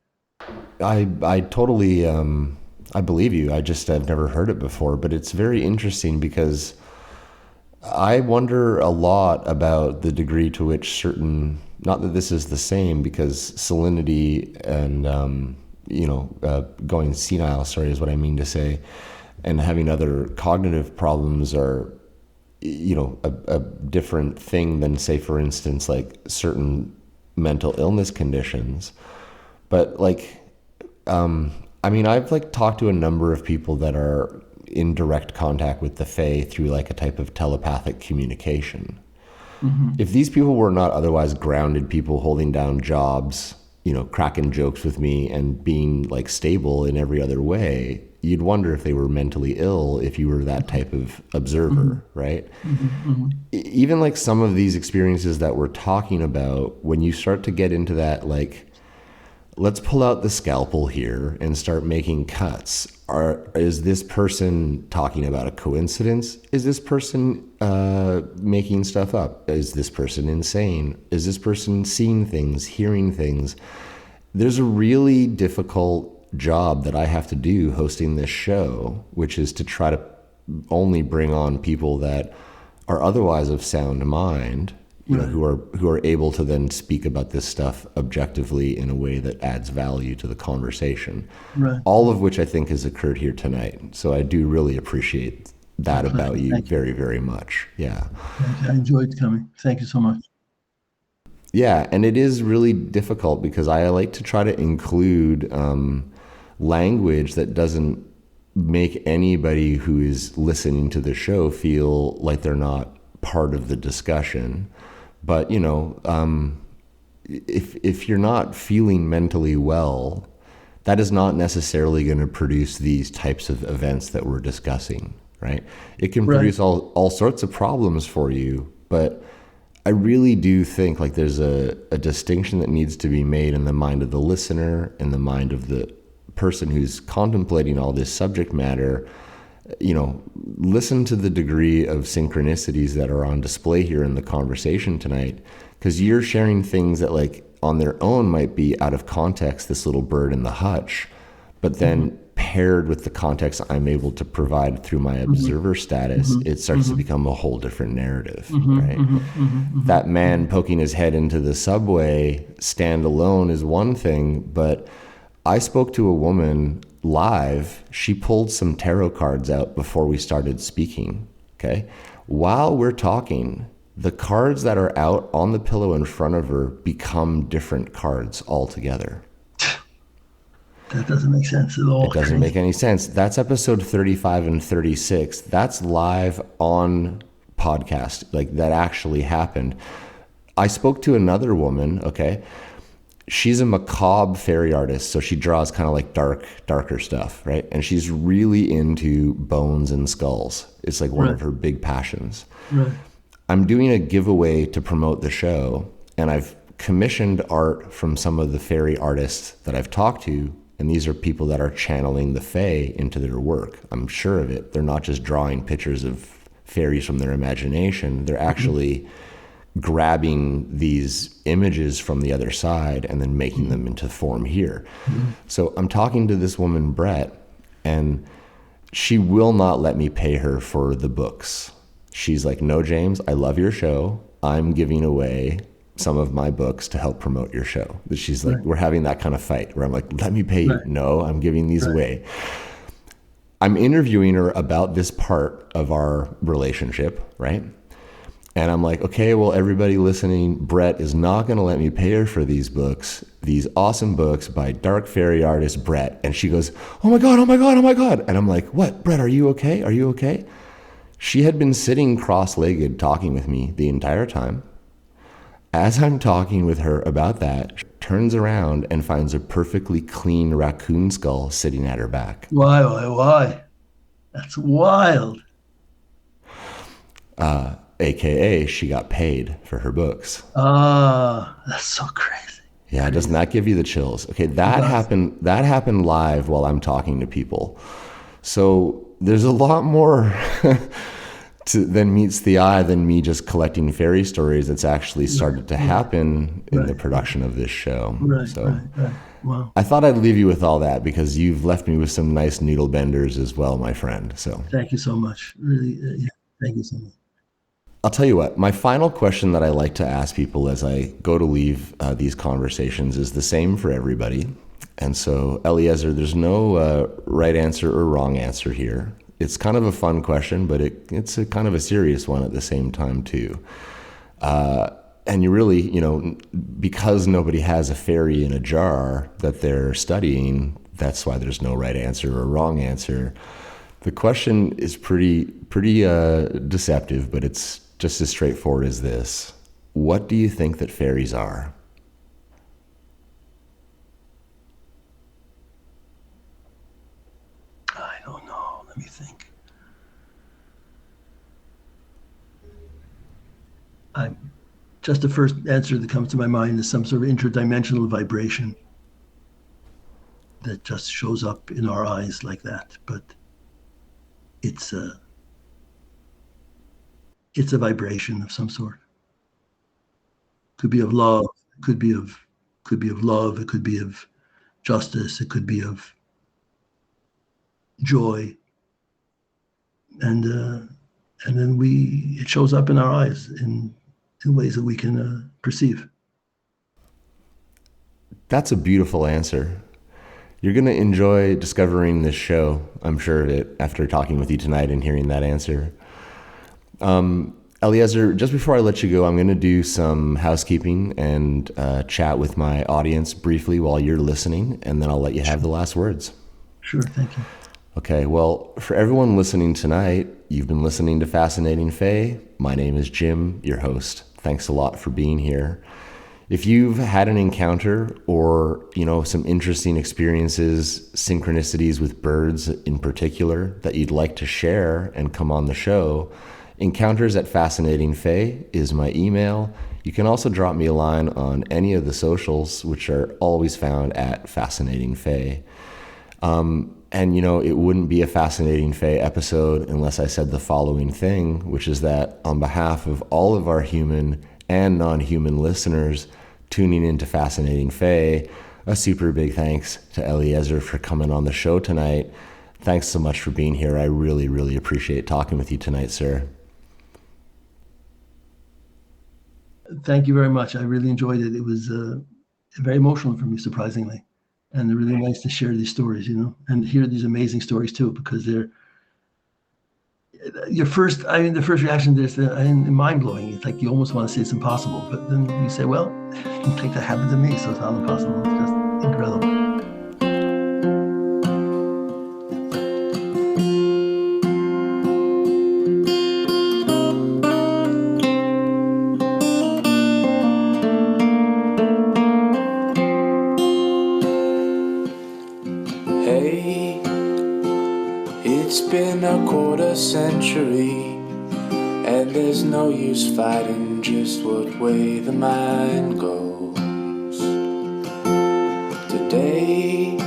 I totally I believe you. I've never heard it before, but it's very interesting because I wonder a lot about the degree to which certain, not that this is the same, because salinity and going senile, is what I mean to say, and having other cognitive problems are, a different thing than, say, for instance, like certain mental illness conditions. But I've talked to a number of people that are in direct contact with the Fae through like a type of telepathic communication. Mm-hmm. If these people were not otherwise grounded people holding down jobs, cracking jokes with me and being like stable in every other way, you'd wonder if they were mentally ill if you were that type of observer, mm-hmm. right? Mm-hmm. Mm-hmm. Even like some of these experiences that we're talking about, when you start to get into that, like, let's pull out the scalpel here and start making cuts. Is this person talking about a coincidence? Is this person making stuff up? Is this person insane? Is this person seeing things, hearing things? There's a really difficult job that I have to do hosting this show, which is to try to only bring on people that are otherwise of sound mind, right, who are able to then speak about this stuff objectively in a way that adds value to the conversation. Right. All of which I think has occurred here tonight. So I do really appreciate that about you very, very much. Yeah. I enjoyed coming. Thank you so much. Yeah, and it is really difficult because I like to try to include language that doesn't make anybody who is listening to the show feel like they're not part of the discussion. But, if you're not feeling mentally well, that is not necessarily going to produce these types of events that we're discussing, right? It can produce all sorts of problems for you, but I really do think like there's a distinction that needs to be made in the mind of the listener, in the mind of the person who's contemplating all this subject matter. Listen to the degree of synchronicities that are on display here in the conversation tonight, because you're sharing things that like on their own might be out of context, this little bird in the hutch, but then paired with the context I'm able to provide through my observer status, it starts to become a whole different narrative, right? That man poking his head into the subway stand alone is one thing, but I spoke to a woman live. She pulled some tarot cards out before we started speaking, okay? While we're talking, the cards that are out on the pillow in front of her become different cards altogether. That doesn't make sense at all. It doesn't make any sense. That's episode 35 and 36. That's live on podcast. Like that actually happened. I spoke to another woman, okay? She's a macabre fairy artist, so she draws kind of like darker stuff, right? And she's really into bones and skulls. It's like one of her big passions. Right. I'm doing a giveaway to promote the show, and I've commissioned art from some of the fairy artists that I've talked to, and these are people that are channeling the Fae into their work. I'm sure of it. They're not just drawing pictures of fairies from their imagination. They're actually grabbing these images from the other side and then making them into form here. So I'm talking to this woman, Brett, and she will not let me pay her for the books. She's like, no, James, I love your show. I'm giving away some of my books to help promote your show. She's like, we're having that kind of fight where I'm like, let me pay you. No, I'm giving these away. I'm interviewing her about this part of our relationship, right? And I'm like, okay, well, everybody listening, Brett is not going to let me pay her for these books, these awesome books by dark fairy artist Brett. And she goes, oh my God, oh my God, oh my God. And I'm like, what, Brett, are you okay? Are you okay? She had been sitting cross-legged talking with me the entire time. As I'm talking with her about that, she turns around and finds a perfectly clean raccoon skull sitting at her back. Why? That's wild. AKA, she got paid for her books. That's so crazy. Yeah, doesn't that give you the chills? Okay, that happened live while I'm talking to people. So there's a lot more than meets the eye than me just collecting fairy stories that's actually started to happen in the production of this show. Right. Wow. I thought I'd leave you with all that because you've left me with some nice needle benders as well, my friend. So thank you so much. Really, thank you so much. I'll tell you what, my final question that I like to ask people as I go to leave these conversations is the same for everybody. And so, Eleazer, there's no right answer or wrong answer here. It's kind of a fun question, but it's a kind of a serious one at the same time, too. And you really, because nobody has a fairy in a jar that they're studying, that's why there's no right answer or wrong answer. The question is pretty deceptive, but it's just as straightforward as this. What do you think that fairies are? I don't know. Let me think. Just the first answer that comes to my mind is some sort of interdimensional vibration that just shows up in our eyes like that. But it's a vibration of some sort. Could be of love. Could be of love. It could be of justice. It could be of joy. And then it shows up in our eyes in ways that we can perceive. That's a beautiful answer. You're going to enjoy discovering this show, I'm sure of it, after talking with you tonight and hearing that answer. Eleazer, just before I let you go, I'm going to do some housekeeping and chat with my audience briefly while you're listening, and then I'll let you have the last words. Sure, thank you. Okay, well, for everyone listening tonight, you've been listening to Fascinating Fae. My name is Jim, your host. Thanks a lot for being here. If you've had an encounter or, some interesting experiences, synchronicities with birds in particular that you'd like to share and come on the show, encounters@fascinatingfae is my email. You can also drop me a line on any of the socials, which are always found at Fascinating Fae. And, you know, it wouldn't be a Fascinating Fae episode unless I said the following thing, which is that on behalf of all of our human and non-human listeners tuning into Fascinating Fae, a super big thanks to Eleazer for coming on the show tonight. Thanks so much for being here. I really, really appreciate talking with you tonight, sir. Thank you very much. I really enjoyed it. It was very emotional for me, surprisingly. And they're really nice to share these stories, you know, and hear these amazing stories too, because they're the first reaction is mind blowing. It's like you almost want to say it's impossible, but then you say, well, like that happened to me, so it's not impossible. It's just incredible. A quarter century, and there's no use fighting just what way the mind goes. Today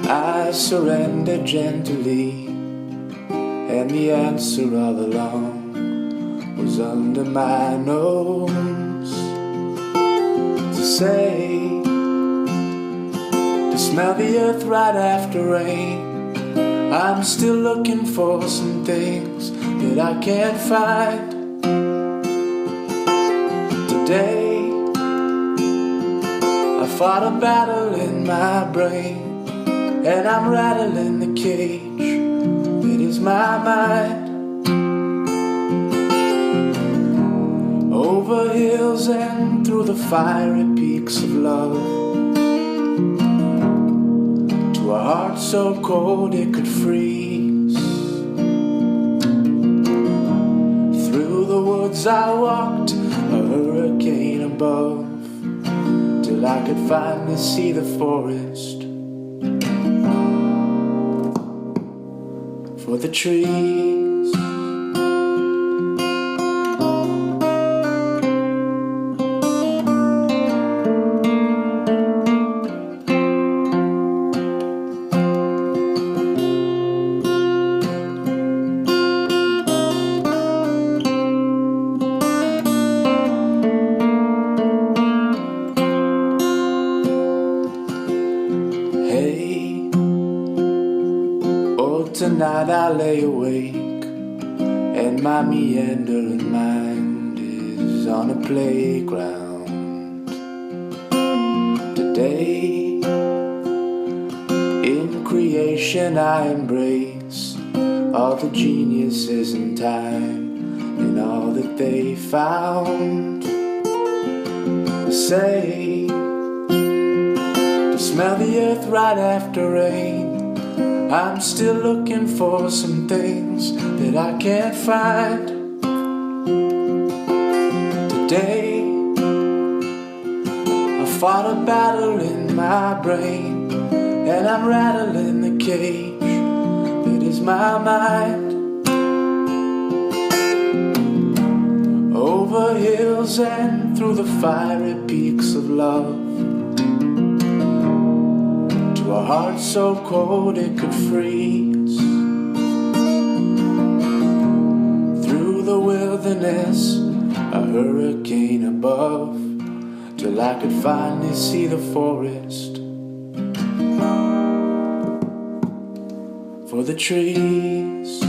I surrender gently, and the answer all along was under my nose. To say, to smell the earth right after rain, I'm still looking for some things that I can't find. Today I fought a battle in my brain, and I'm rattling the cage that is my mind. Over hills and through the fiery peaks of love, a heart so cold it could freeze. Through the woods I walked, a hurricane above, till I could finally see the forest for the trees. Tonight I lay awake, and my meandering mind is on a playground. Today, in creation I embrace all the geniuses in time and all that they found. To say, to smell the earth right after rain, I'm still looking for some things that I can't find. Today I fought a battle in my brain, and I'm rattling the cage that is my mind. Over hills and through the fiery peaks of love, a heart so cold it could freeze. Through the wilderness, a hurricane above, till I could finally see the forest for the trees.